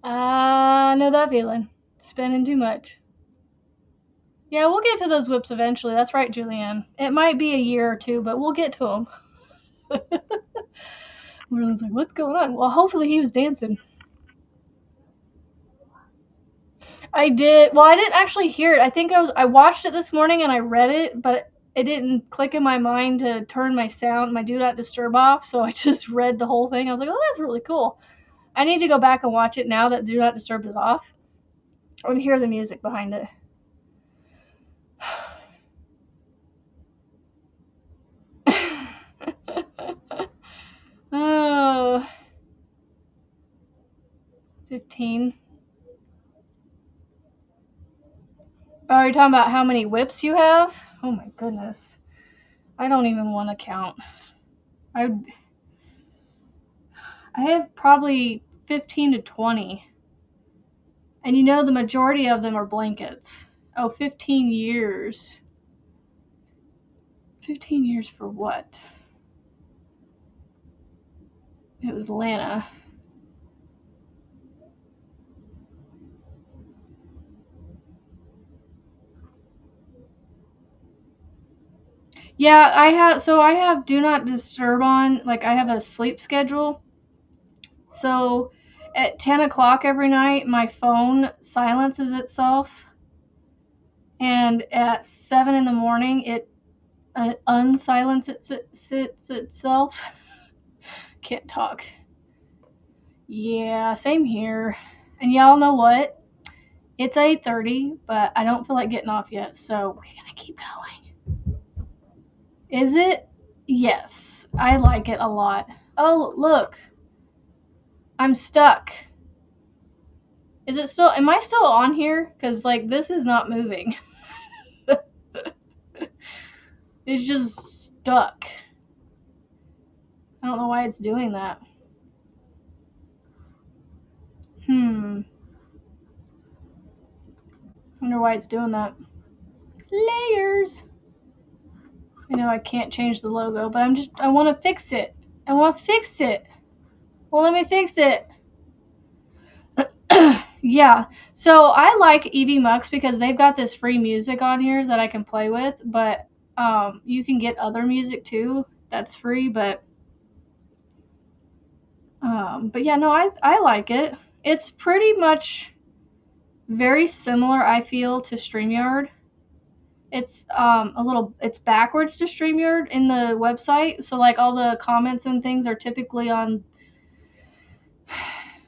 I know that feeling. Spending too much. Yeah, we'll get to those whips eventually. That's right, Julianne. It might be a year or 2, but we'll get to them. Merlin's like, what's going on? Well, hopefully he was dancing. I did. Well, I didn't actually hear it. I think I watched it this morning and I read it, but it didn't click in my mind to turn my do not disturb off, so I just read the whole thing. I was like, oh, that's really cool. I need to go back and watch it now that do not disturb is off and hear the music behind it. Oh, 15. Oh, are you talking about how many whips you have? Oh my goodness. I don't even want to count. I have probably 15 to 20. And you know the majority of them are blankets. Oh, 15 years. 15 years for what? It was Lana. Yeah, I have do not disturb on, like I have a sleep schedule. So at 10 o'clock every night, my phone silences itself. And at 7 in the morning, it unsilences itself. Can't talk. Yeah, same here. And y'all know what? It's 8:30, but I don't feel like getting off yet, so we're gonna keep going. Is it? Yes, I like it a lot. Oh, look. I'm stuck. Is it still, am I still on here? Because, like, this is not moving. It's just stuck. I don't know why it's doing that. Wonder why it's doing that. Layers. I know I can't change the logo, but I want to fix it. I want to fix it. Well, let me fix it. Yeah, so I like Evie Mux because they've got this free music on here that I can play with, but you can get other music too that's free, but yeah, no, I like it. It's pretty much very similar, I feel, to StreamYard. It's it's backwards to StreamYard in the website, so like all the comments and things are typically on,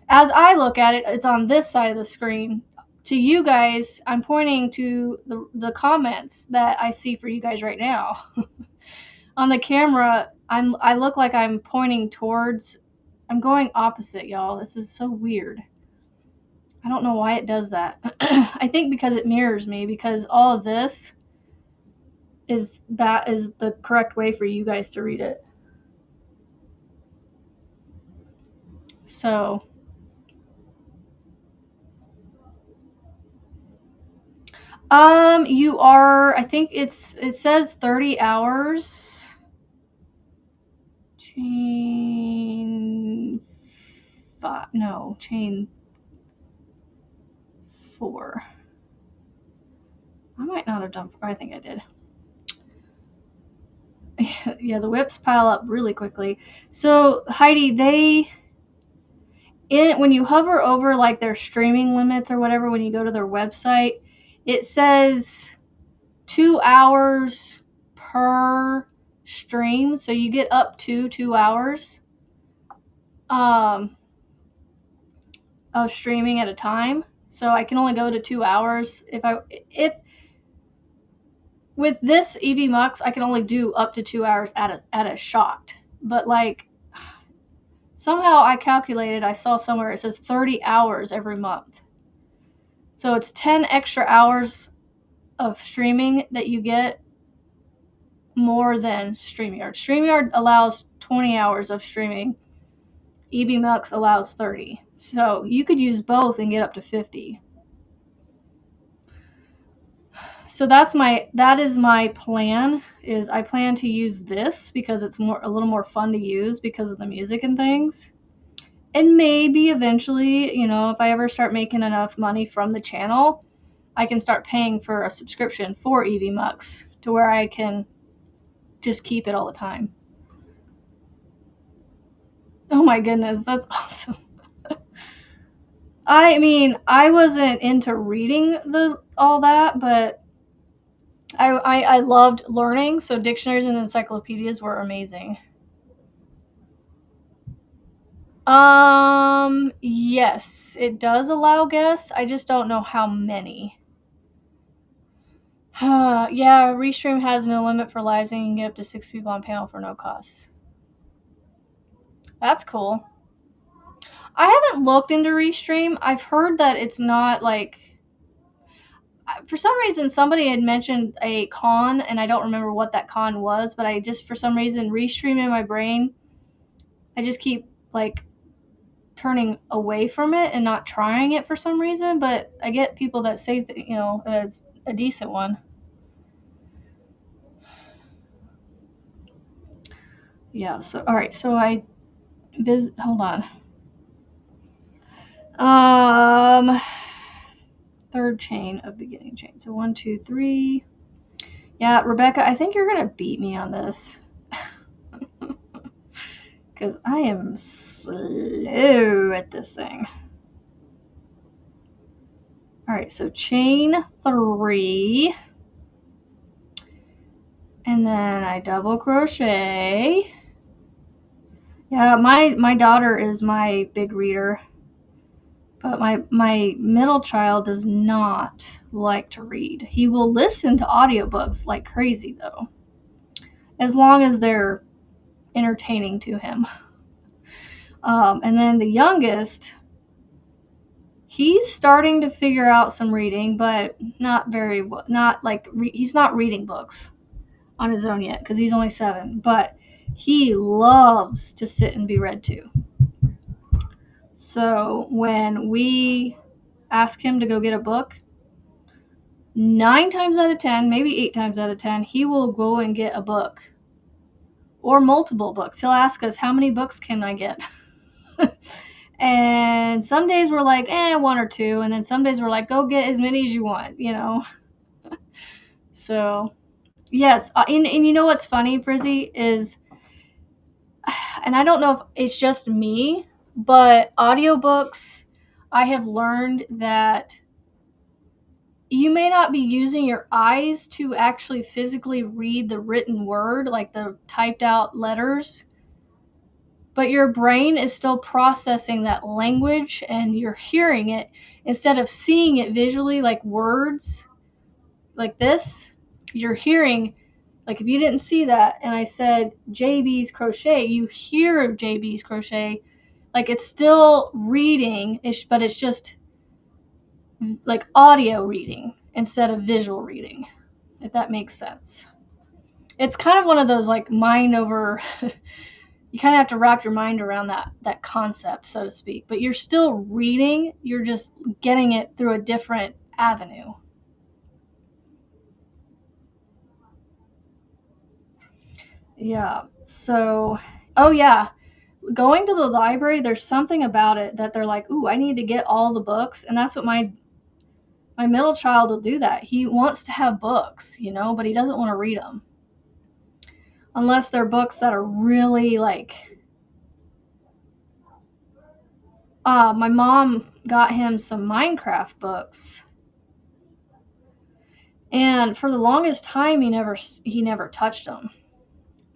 as I look at it, it's on this side of the screen. To you guys, I'm pointing to the comments that I see for you guys right now. On the camera, I look like I'm pointing towards, I'm going opposite, y'all. This is so weird. I don't know why it does that. I think because it mirrors me, because all of this is the correct way for you guys to read it. So you are, I think it says 30 hours. Chain 5, no, chain 4. I might not have done 4. I think I did. Yeah, the whips pile up really quickly. So Heidi, when you hover over like their streaming limits or whatever, when you go to their website, it says 2 hours per stream, so you get up to 2 hours of streaming at a time. So I can only go to 2 hours if with this Evie Mux, I can only do up to 2 hours at a shot. But like somehow I calculated, I saw somewhere it says 30 hours every month. So it's 10 extra hours of streaming that you get more than StreamYard. StreamYard allows 20 hours of streaming. Evie Mux allows 30. So you could use both and get up to 50. So that is my plan, is I plan to use this because it's a little more fun to use because of the music and things. And maybe eventually, if I ever start making enough money from the channel, I can start paying for a subscription for Evie Mux to where I can just keep it all the time. Oh my goodness, that's awesome. I mean, I wasn't into reading all that, but I loved learning, so dictionaries and encyclopedias were amazing. Yes, it does allow guests. I just don't know how many. Yeah, Restream has no limit for lives, and you can get up to 6 people on panel for no cost. That's cool. I haven't looked into Restream. I've heard that it's not like, for some reason somebody had mentioned a con, and I don't remember what that con was, but I just, for some reason, Restream in my brain, I just keep like turning away from it and not trying it for some reason. But I get people that say that, it's a decent one. Yeah, so all right, so hold on. Third chain of beginning chain. So 1, 2, 3. Yeah, Rebecca, I think you're gonna beat me on this. Because I am slow at this thing. Alright, so chain 3. And then I double crochet. Yeah, my daughter is my big reader. But my middle child does not like to read. He will listen to audiobooks like crazy, though, as long as they're entertaining to him. And then the youngest, he's starting to figure out some reading, but not very well. Not like he's not reading books on his own yet because he's only 7. But he loves to sit and be read to. So when we ask him to go get a book, 9 times out of 10, maybe 8 times out of 10, he will go and get a book or multiple books. He'll ask us, how many books can I get? And some days we're like, one or two. And then some days we're like, go get as many as you want, So, yes. And you know what's funny, Frizzy, is, and I don't know if it's just me, but audiobooks, I have learned that you may not be using your eyes to actually physically read the written word, like the typed out letters, but your brain is still processing that language and you're hearing it instead of seeing it visually like words like this. You're hearing, like if you didn't see that and I said JB's Crochet, you hear JB's Crochet, like it's still reading, but it's just like audio reading instead of visual reading, if that makes sense. It's kind of one of those like mind over you kind of have to wrap your mind around that concept, so to speak, but you're still reading, you're just getting it through a different avenue. Yeah. So, oh yeah, going to the library, there's something about it that they're like, ooh, I need to get all the books, and that's what my middle child will do. That he wants to have books, but he doesn't want to read them unless they're books that are really like, my mom got him some Minecraft books, and for the longest time he never touched them,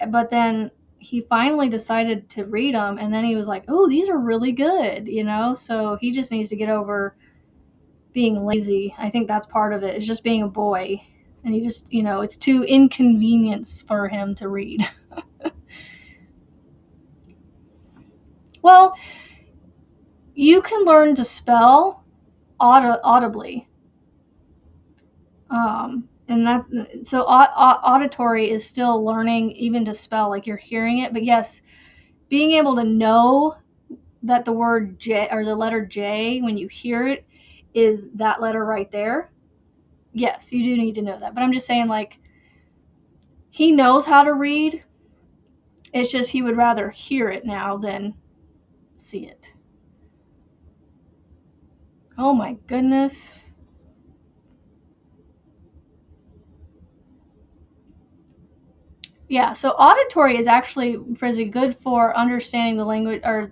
but then he finally decided to read them, and then he was like, oh, these are really good, so he just needs to get over being lazy. I think that's part of it, is just being a boy, and he just, it's too inconvenience for him to read. Well, you can learn to spell audibly, and that, so auditory is still learning even to spell, like you're hearing it, but yes, being able to know that the word J or the letter J, when you hear it, is that letter right there. Yes, you do need to know that, but I'm just saying, like, he knows how to read. It's just he would rather hear it now than see it. Oh my goodness. Yeah, so auditory is actually, Frizzy, good for understanding the language, or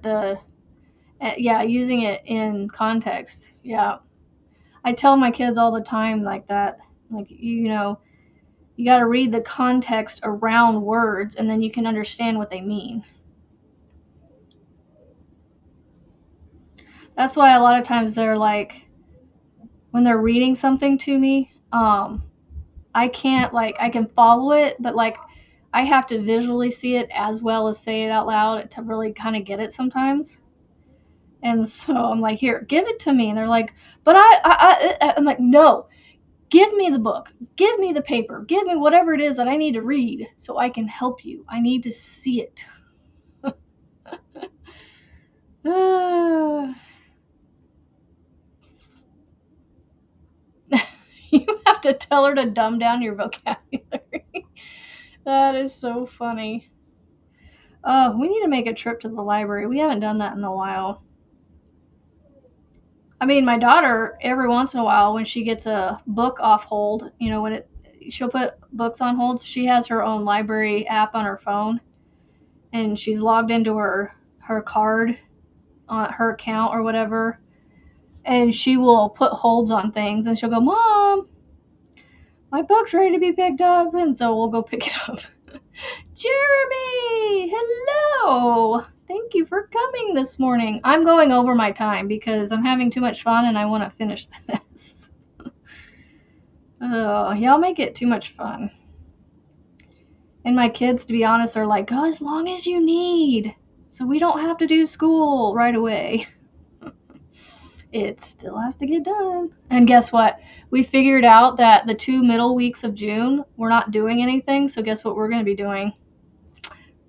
using it in context. Yeah. I tell my kids all the time like that. Like, you got to read the context around words, and then you can understand what they mean. That's why a lot of times they're like, when they're reading something to me, I can't, like, I can follow it, but like I have to visually see it as well as say it out loud to really kind of get it sometimes. And so I'm like, here, give it to me. And they're like, but I'm like, no, give me the book, give me the paper, give me whatever it is that I need to read so I can help you. I need to see it. You have to tell her to dumb down your vocabulary. That is so funny. We need to make a trip to the library. We haven't done that in a while. I mean, my daughter, every once in a while, when she gets a book off hold, she'll put books on hold. She has her own library app on her phone, and she's logged into her card on her account or whatever, and she will put holds on things, and she'll go, Mom, my book's ready to be picked up, and so we'll go pick it up. Jeremy, hello. Thank you for coming this morning. I'm going over my time because I'm having too much fun and I want to finish this. Oh, y'all make it too much fun. And my kids, to be honest, are like, go as long as you need, so we don't have to do school right away. It still has to get done. And guess what? We figured out that the 2 middle weeks of June, we're not doing anything, so guess what we're going to be doing?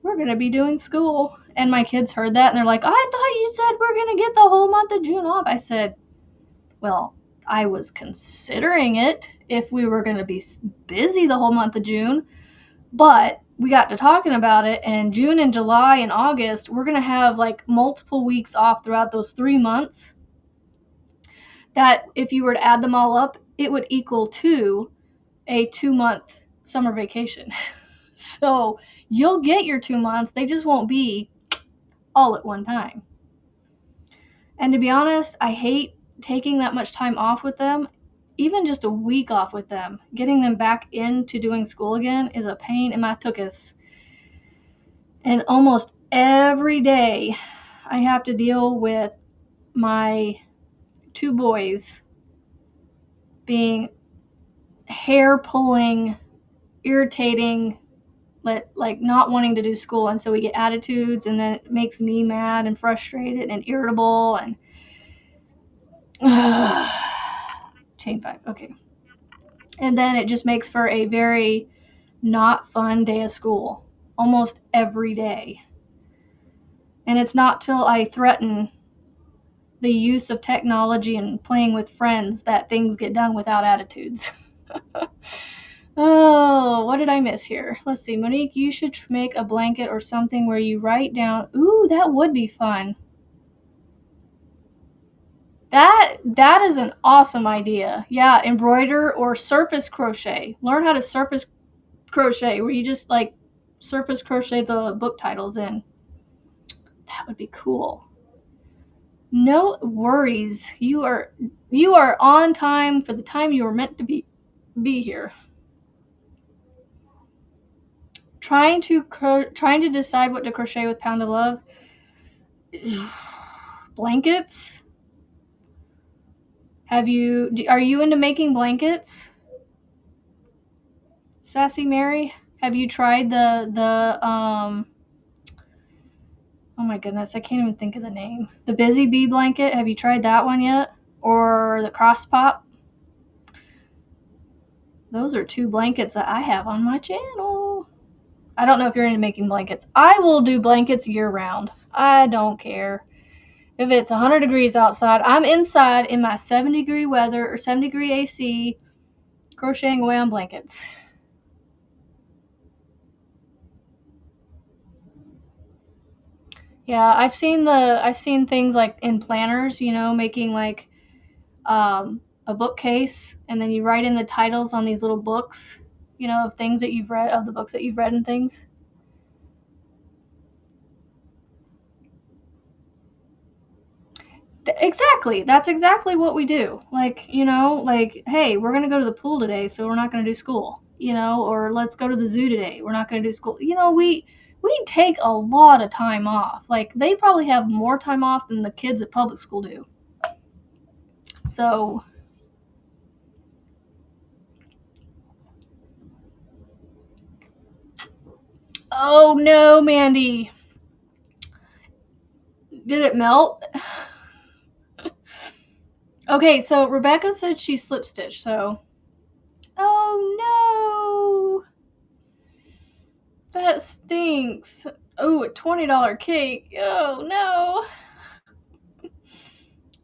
We're going to be doing school. And my kids heard that, and they're like, I thought you said we're going to get the whole month of June off. I said, well, I was considering it if we were going to be busy the whole month of June, but we got to talking about it, and June and July and August, we're going to have like multiple weeks off throughout those 3 months that if you were to add them all up, it would equal to a 2-month summer vacation. So you'll get your 2 months, they just won't be all at one time. And to be honest, I hate taking that much time off with them. Even just a week off with them, getting them back into doing school again is a pain in my tuchus. And almost every day I have to deal with my 2 boys being hair pulling, irritating, like not wanting to do school, and so we get attitudes, and then it makes me mad and frustrated and irritable and chain 5. Okay. And then it just makes for a very not fun day of school almost every day. And it's not till I threaten the use of technology and playing with friends that things get done without attitudes. Oh, what did I miss here? Let's see. Monique, you should make a blanket or something where you write down. Ooh, that would be fun. That is an awesome idea. Yeah, embroider or surface crochet. Learn how to surface crochet where you just like surface crochet the book titles in. That would be cool. No worries. You are on time for the time you were meant to be here. Trying to decide what to crochet with Pound of Love. Blankets? Are you into making blankets? Sassy Mary, have you tried the oh my goodness, I can't even think of the name. The Busy Bee blanket. Have you tried that one yet? Or the Cross Pop? Those are 2 blankets that I have on my channel. I don't know if you're into making blankets. I will do blankets year round. I don't care. If it's 100 degrees outside, I'm inside in my 70-degree weather or 70-degree AC crocheting away on blankets. Yeah, I've seen things like in planners, making like a bookcase, and then you write in the titles on these little books, of things that you've read, of the books that you've read and things. Exactly. That's exactly what we do. Like, hey, we're going to go to the pool today, so we're not going to do school, or let's go to the zoo today. We're not going to do school. We take a lot of time off. Like, they probably have more time off than the kids at public school do. So, oh no, Mandy. Did it melt? Okay, so Rebecca said she slip stitched, so. Oh no! That stinks. Oh, a $20 cake. Oh no!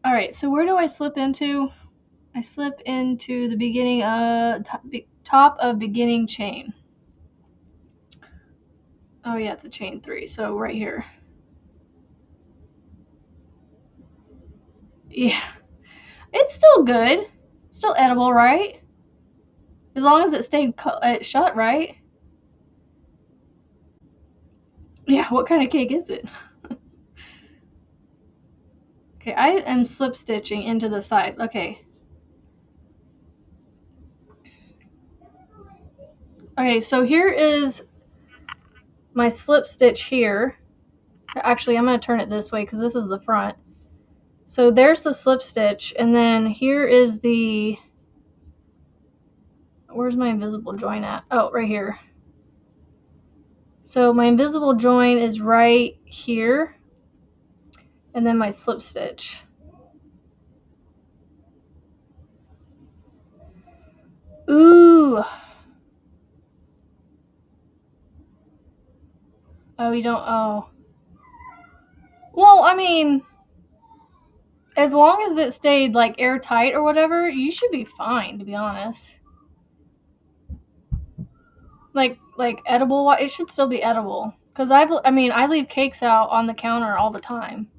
Alright, so where do I slip into? I slip into the beginning of top of beginning chain. Oh yeah, it's a chain 3, so right here. Yeah. It's still good. It's still edible, right? As long as it stayed shut, right? Yeah, what kind of cake is it? Okay, I am slip stitching into the side. Okay. Okay, so here is my slip stitch here. Actually, I'm going to turn it this way because this is the front. So there's the slip stitch, and then here is the, where's my invisible join at? Oh, right here. So my invisible join is right here, and then my slip stitch. Ooh. Oh, you don't, oh. Well, I mean, as long as it stayed like airtight or whatever, you should be fine, to be honest. Like edible. It should still be edible. Cause I leave cakes out on the counter all the time,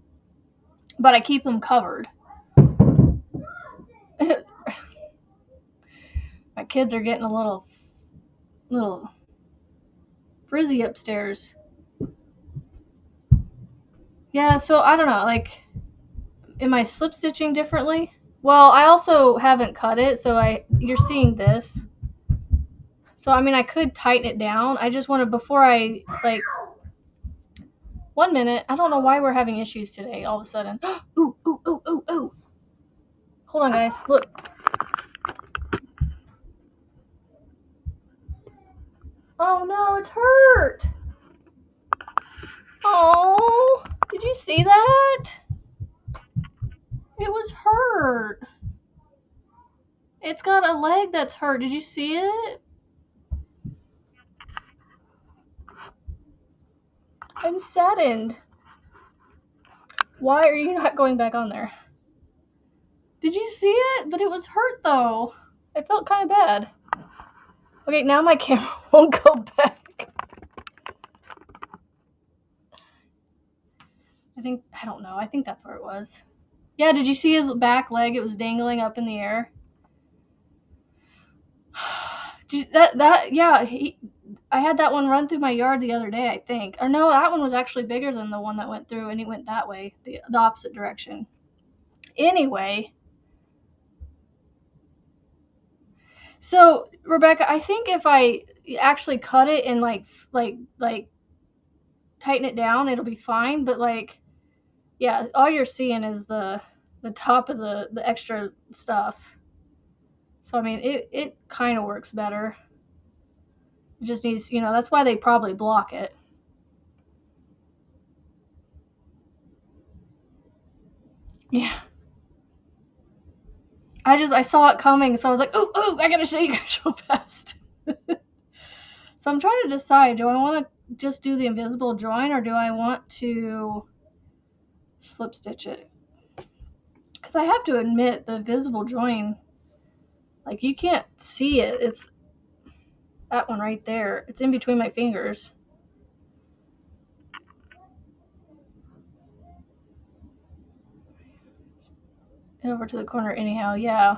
but I keep them covered. My kids are getting a little frizzy upstairs. Yeah, so I don't know, like, am I slip stitching differently? Well, I also haven't cut it, so you're seeing this. So I mean, I could tighten it down. I just want to before I like. 1 minute. I don't know why we're having issues today. All of a sudden. Ooh, ooh, ooh, ooh, ooh. Hold on, guys. Look. Oh no, it's hurt. Oh, did you see that? It was hurt. It's got a leg that's hurt. Did you see it? I'm saddened. Why are you not going back on there? Did you see it? But it was hurt though. I felt kind of bad. Okay, now my camera won't go back. I don't know. I think that's where it was. Yeah, did you see his back leg? It was dangling up in the air. I had that one run through my yard the other day, I think. Or no, that one was actually bigger than the one that went through, and it went that way, the opposite direction. Anyway, so Rebecca, I think if I actually cut it and like tighten it down, it'll be fine. But like, yeah, all you're seeing is the top of the extra stuff. So I mean, it kind of works better. It just needs, that's why they probably block it. Yeah. I saw it coming, so I was like, oh, I gotta show you guys real fast. So I'm trying to decide, do I want to just do the invisible join, or do I want to slip stitch it? Because I have to admit, the visible join, like, you can't see it. It's that one right there. It's in between my fingers. And over to the corner anyhow, yeah.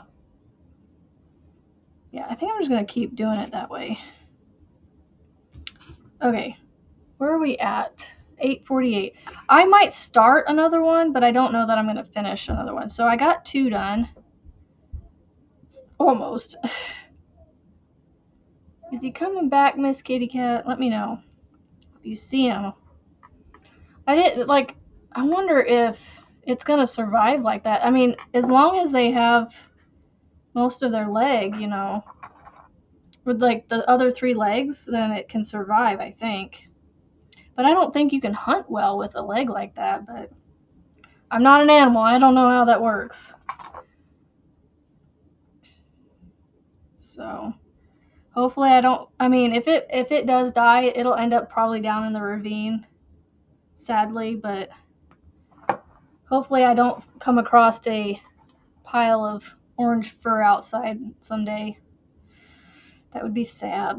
Yeah, I think I'm just going to keep doing it that way. Okay, where are we at? 8:48. I might start another one, but I don't know that I'm going to finish another one. So I got 2 done. Almost. Is he coming back, Miss Kitty Cat? Let me know if you see him. I wonder if it's going to survive like that. I mean, as long as they have most of their leg, with like the other 3 legs, then it can survive, I think. But I don't think you can hunt well with a leg like that, but I'm not an animal. I don't know how that works. So, hopefully if it does die, it'll end up probably down in the ravine, sadly, but hopefully I don't come across a pile of orange fur outside someday. That would be sad.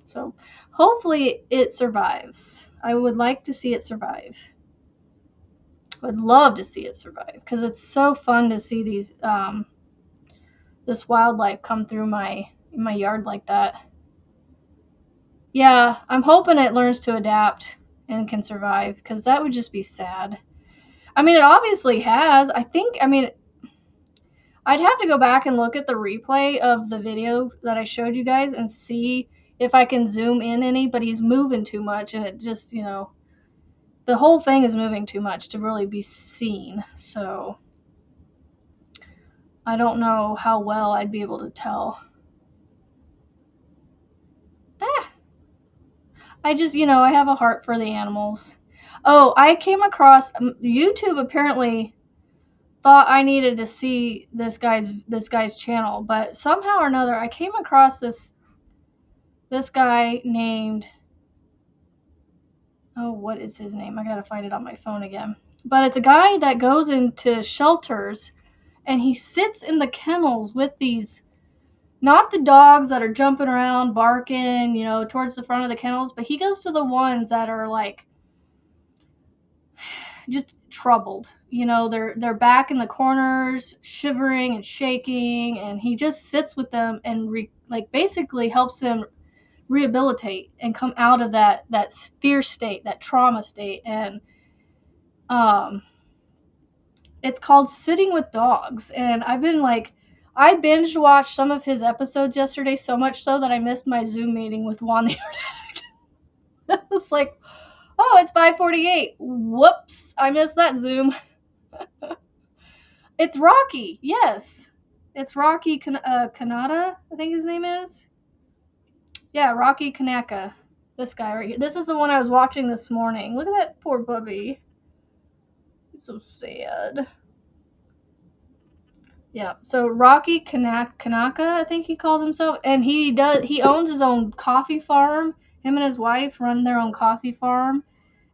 So, hopefully it survives. I would like to see it survive. I would love to see it survive because it's so fun to see these this wildlife come through my yard like that. Yeah, I'm hoping it learns to adapt and can survive because that would just be sad. I mean, it obviously has. I'd have to go back and look at the replay of the video that I showed you guys and see if I can zoom in any, but he's moving too much and it just, the whole thing is moving too much to really be seen. So I don't know how well I'd be able to tell. I just, I have a heart for the animals. Oh, I came across YouTube apparently thought I needed to see this guy's channel, but somehow or another I came across this guy named, oh, what is his name? I gotta find it on my phone again. But it's a guy that goes into shelters and he sits in the kennels with these Not the dogs that are jumping around, barking, you know, towards the front of the kennels, but he goes to the ones that are like just troubled. You know, they're back in the corners, shivering and shaking, and he just sits with them and basically helps them rehabilitate and come out of that fear state, that trauma state. And um it's called Sitting with Dogs, and I binge watched some of his episodes yesterday, so much so that I missed my Zoom meeting with Juan the I was like, oh, it's 5:48. Whoops, I missed that Zoom. It's Rocky, yes. It's Rocky Kanata, I think his name is. Yeah, Rocky Kanaka. This guy right here. This is the one I was watching this morning. Look at that poor puppy. He's so sad. Yeah, so Rocky Kanaka, I think he calls himself, and he owns his own coffee farm. Him and his wife run their own coffee farm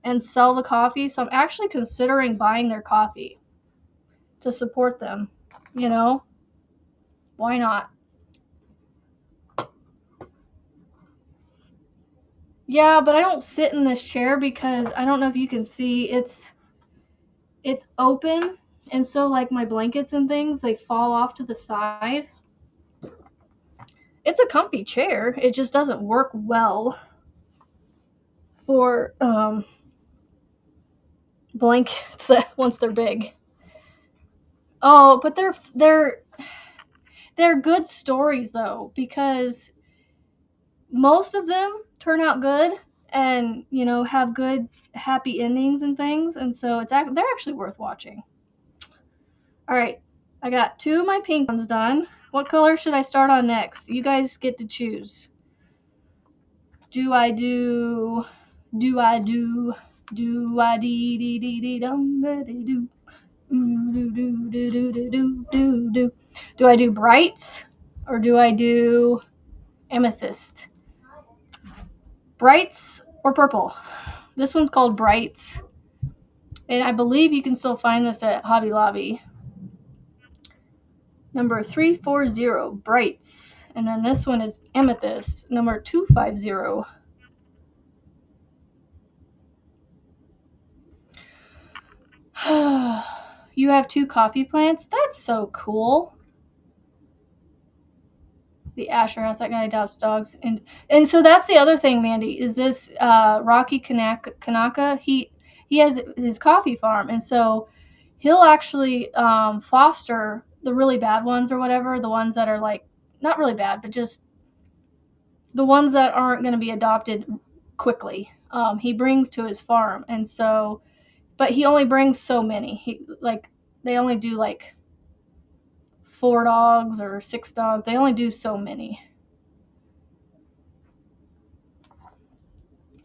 and sell the coffee. So I'm actually considering buying their coffee to support them. You know, why not? Yeah, but I don't sit in this chair because I don't know if you can see, it's open, and so like my blankets and things, they fall off to the side. It's a comfy chair. It just doesn't work well for blankets once they're big. Oh, but they're good stories though, because most of them turn out good and, you know, have good happy endings and things, and so they're actually worth watching. All right, I got 2 of my pink ones done. What color should I start on next? You guys get to choose. Do I do dee dee dee dee dum dee do do do do do do do do. Do I do brights or do I do amethyst? Brights or purple? This one's called Brights, and I believe you can still find this at Hobby Lobby. Number 340, Brights. And then this one is Amethyst, number 250. You have 2 coffee plants? That's so cool. The Asher House, that guy adopts dogs. And so that's the other thing, Mandy, is this Rocky Kanaka, he has his coffee farm, and so he'll actually foster the really bad ones or whatever, the ones that are like, not really bad, but just the ones that aren't going to be adopted quickly. He brings to his farm, and so, but he only brings so many. They only do like 4 dogs or 6 dogs. They only do so many.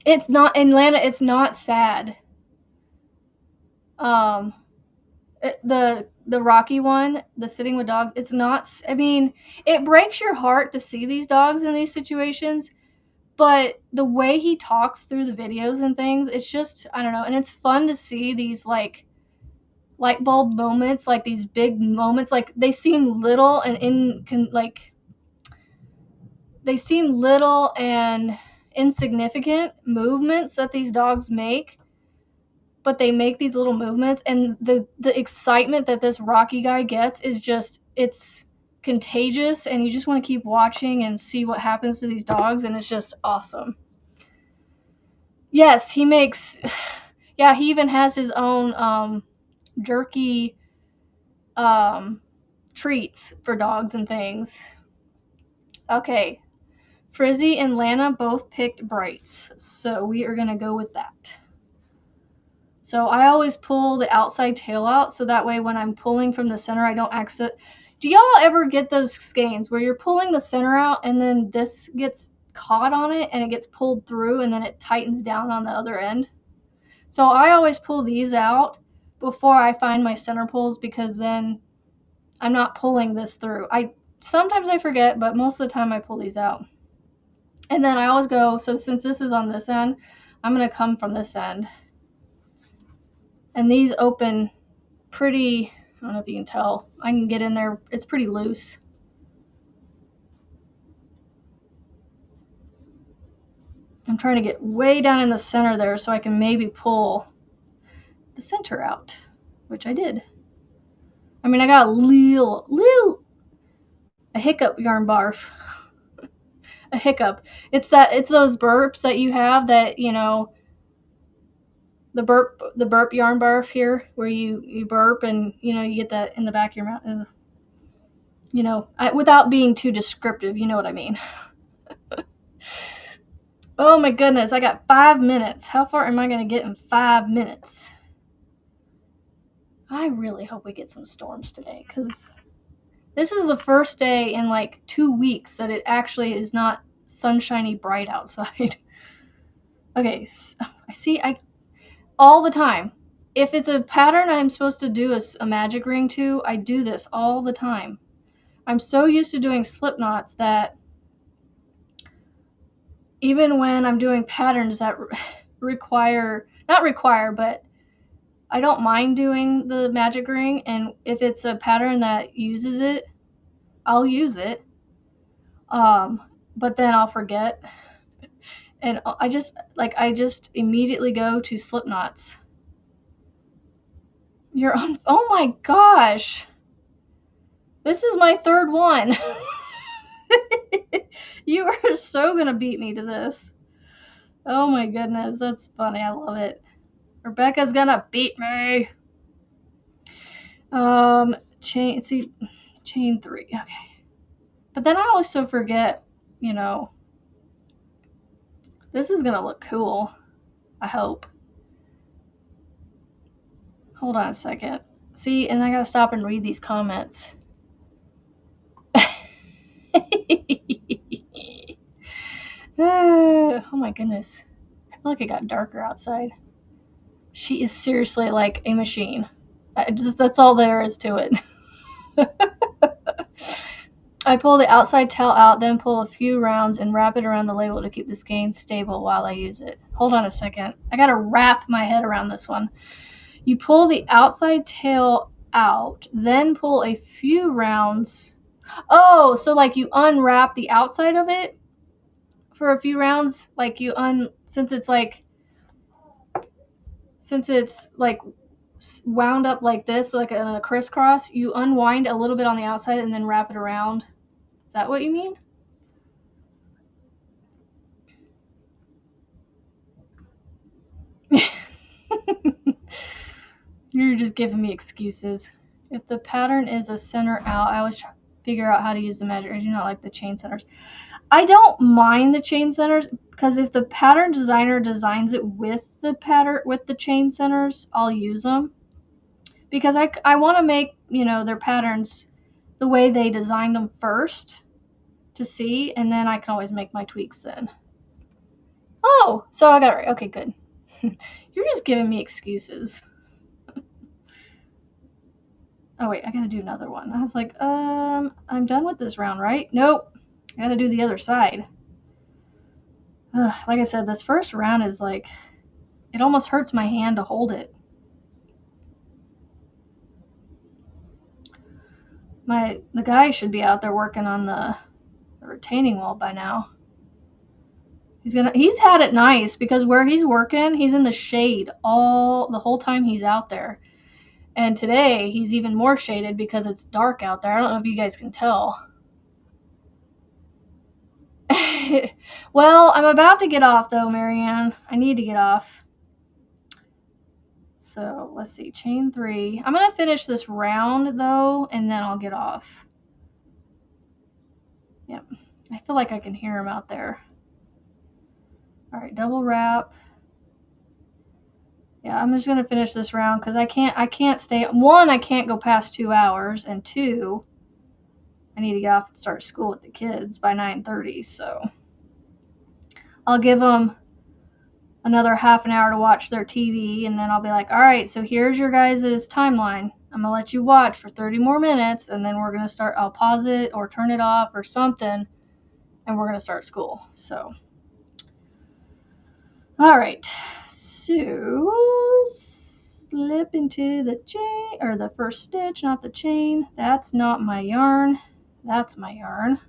It's not, in Atlanta, it's not sad. The Rocky one, the Sitting with Dogs, it's not, I mean, it breaks your heart to see these dogs in these situations, but the way he talks through the videos and things, it's just, I don't know, and it's fun to see these like light bulb moments, like these big moments, like they seem little and insignificant movements that these dogs make, but they make these little movements, and the excitement that this Rocky guy gets is just, it's contagious, and you just want to keep watching and see what happens to these dogs, and it's just awesome. Yes, he makes, yeah, he even has his own jerky treats for dogs and things. Okay, Frizzy and Lana both picked Brights, so we are going to go with that. So I always pull the outside tail out, so that way when I'm pulling from the center, I don't exit. Do y'all ever get those skeins where you're pulling the center out and then this gets caught on it and it gets pulled through and then it tightens down on the other end? So I always pull these out before I find my center pulls, because then I'm not pulling this through. Sometimes I forget, but most of the time I pull these out. And then I always go, so since this is on this end, I'm going to come from this end. And these open pretty, I don't know if you can tell. I can get in there. It's pretty loose. I'm trying to get way down in the center there so I can maybe pull the center out, which I did. I mean, I got a hiccup yarn barf. A hiccup. It's those burps that you have that, you know, the burp yarn barf here, where you burp and, you know, you get that in the back of your mouth. You know, without being too descriptive, you know what I mean. Oh my goodness, I got 5 minutes. How far am I going to get in 5 minutes? I really hope we get some storms today, because this is the first day in like 2 weeks that it actually is not sunshiny bright outside. Okay, so I all the time. If it's a pattern I'm supposed to do a magic ring to, I do this all the time. I'm so used to doing slip knots that even when I'm doing patterns that not require, but I don't mind doing the magic ring, and if it's a pattern that uses it, I'll use it. But then I'll forget. And I just immediately go to slip knots. You're on, oh my gosh. This is my third one. You are so gonna beat me to this. Oh my goodness, that's funny. I love it. Rebecca's gonna beat me. Chain 3. Okay. But then I also forget, you know, this is gonna look cool. I hope. Hold on a second. See, and I gotta stop and read these comments. Oh my goodness. I feel like it got darker outside. She is seriously like a machine. That's all there is to it. I pull the outside tail out, then pull a few rounds and wrap it around the label to keep the skein stable while I use it. Hold on a second. I gotta wrap my head around this one. You pull the outside tail out, then pull a few rounds. Oh, so like you unwrap the outside of it for a few rounds, like since it's wound up like this, like in a crisscross, you unwind a little bit on the outside and then wrap it around. Is that what you mean? You're just giving me excuses. If the pattern is a center out, I always try to figure out how to use the magic. I do not like the chain centers. I don't mind the chain centers, because if the pattern designer designs it with the chain centers, I'll use them. Because I want to make, you know, their patterns the way they designed them first to see, and then I can always make my tweaks then. Oh, so I got it right. Okay, good. You're just giving me excuses. Oh wait, I gotta do another one. I was like, I'm done with this round, right? Nope. I gotta do the other side. Like I said, this first round is like, it almost hurts my hand to hold it. The guy should be out there working on the retaining wall by now. He's had it nice, because where he's working, he's in the shade the whole time he's out there. And today he's even more shaded because it's dark out there. I don't know if you guys can tell. Well, I'm about to get off though, Marianne. I need to get off. So let's see, chain 3. I'm gonna finish this round though, and then I'll get off. Yep, I feel like I can hear him out there. All right, double wrap. Yeah, I'm just gonna finish this round because I can't stay. 1, I can't go past 2 hours, and 2, I need to get off and start school with the kids by 9:30. So I'll give them another half an hour to watch their TV, and then I'll be like, all right, so here's your guys' timeline. I'm gonna let you watch for 30 more minutes, and then we're gonna start. I'll pause it or turn it off or something, and we're gonna start school. So, all right, so slip into the chain, or the first stitch, not the chain. That's not my yarn. That's my yarn.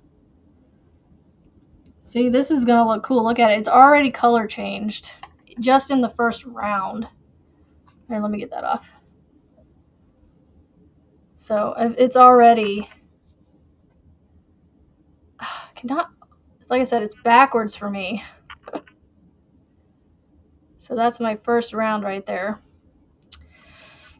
See, this is going to look cool. Look at it. It's already color changed just in the first round. Here, let me get that off. So it's already, like I said, it's backwards for me. So that's my first round right there.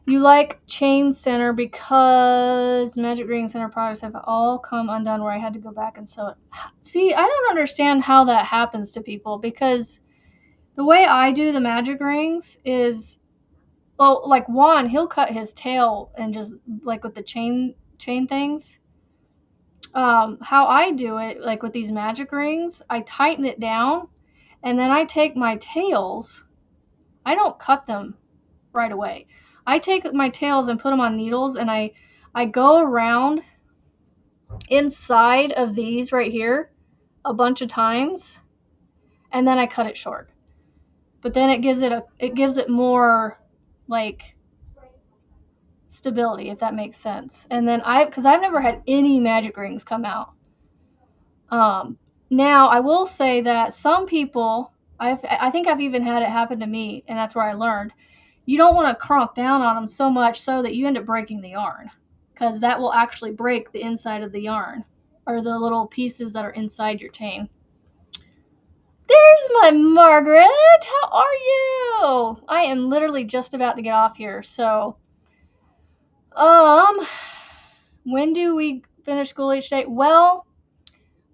You like Chain Center because Magic Ring Center products have all come undone where I had to go back and sew it. See, I don't understand how that happens to people, because the way I do the magic rings is, well, like Juan, he'll cut his tail and just like with the chain things. How I do it, like with these magic rings, I tighten it down and then I take my tails. I don't cut them right away. I take my tails and put them on needles, and I go around inside of these right here a bunch of times, and then I cut it short. But then it gives it more like stability, if that makes sense. And then because I've never had any magic rings come out. Now I will say that some people, I think I've even had it happen to me, and that's where I learned. You don't want to cronk down on them so much so that you end up breaking the yarn, because that will actually break the inside of the yarn, or the little pieces that are inside your chain. There's my Margaret. How are you? I am literally just about to get off here. So, when do we finish school each day? Well,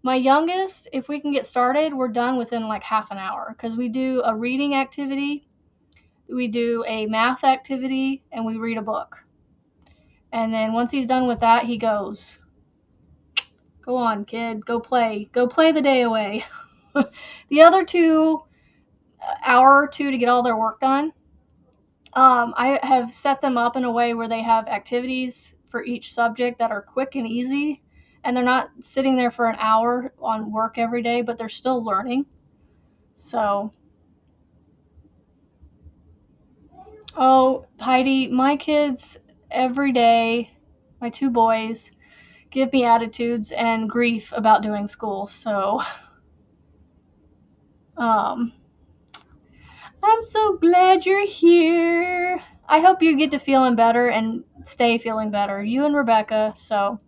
my youngest, if we can get started, we're done within like half an hour, because we do a reading activity, we do a math activity, and we read a book. And then once he's done with that, he goes, go on, kid, go play the day away. The other 2 hour or 2 to get all their work done, I have set them up in a way where they have activities for each subject that are quick and easy, and they're not sitting there for an hour on work every day, but they're still learning. So, oh, Heidi, my kids every day, my 2 boys, give me attitudes and grief about doing school. So, I'm so glad you're here. I hope you get to feeling better and stay feeling better. You and Rebecca, so.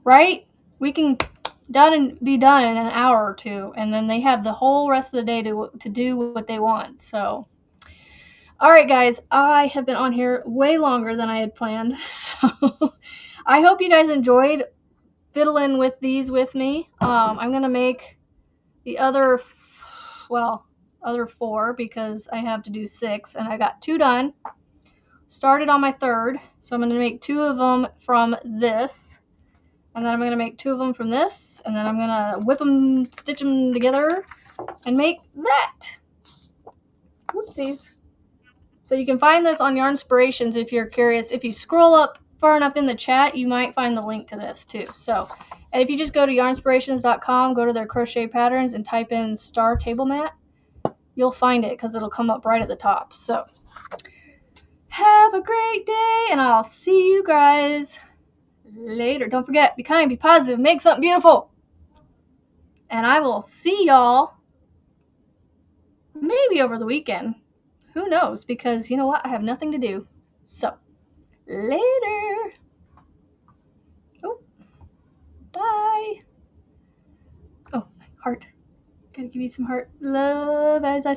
Right? We can be done in an hour or 2, and then they have the whole rest of the day to do what they want. So, all right, guys, I have been on here way longer than I had planned. So, I hope you guys enjoyed fiddling with these with me. I'm gonna make the other 4, because I have to do 6, and I got 2 done. Started on my 3rd, so I'm gonna make 2 of them from this. And then I'm going to make 2 of them from this, and then I'm going to whip them, stitch them together, and make that. Whoopsies. So you can find this on Yarnspirations if you're curious. If you scroll up far enough in the chat, you might find the link to this too. So, and if you just go to yarnspirations.com, go to their crochet patterns, and type in Star Table Mat, you'll find it, because it'll come up right at the top. So, have a great day, and I'll see you guys later. Don't forget, be kind, be positive, make something beautiful. And I will see y'all maybe over the weekend. Who knows? Because you know what? I have nothing to do. So, later. Oh, bye. Oh, heart. Gotta give you some heart love as I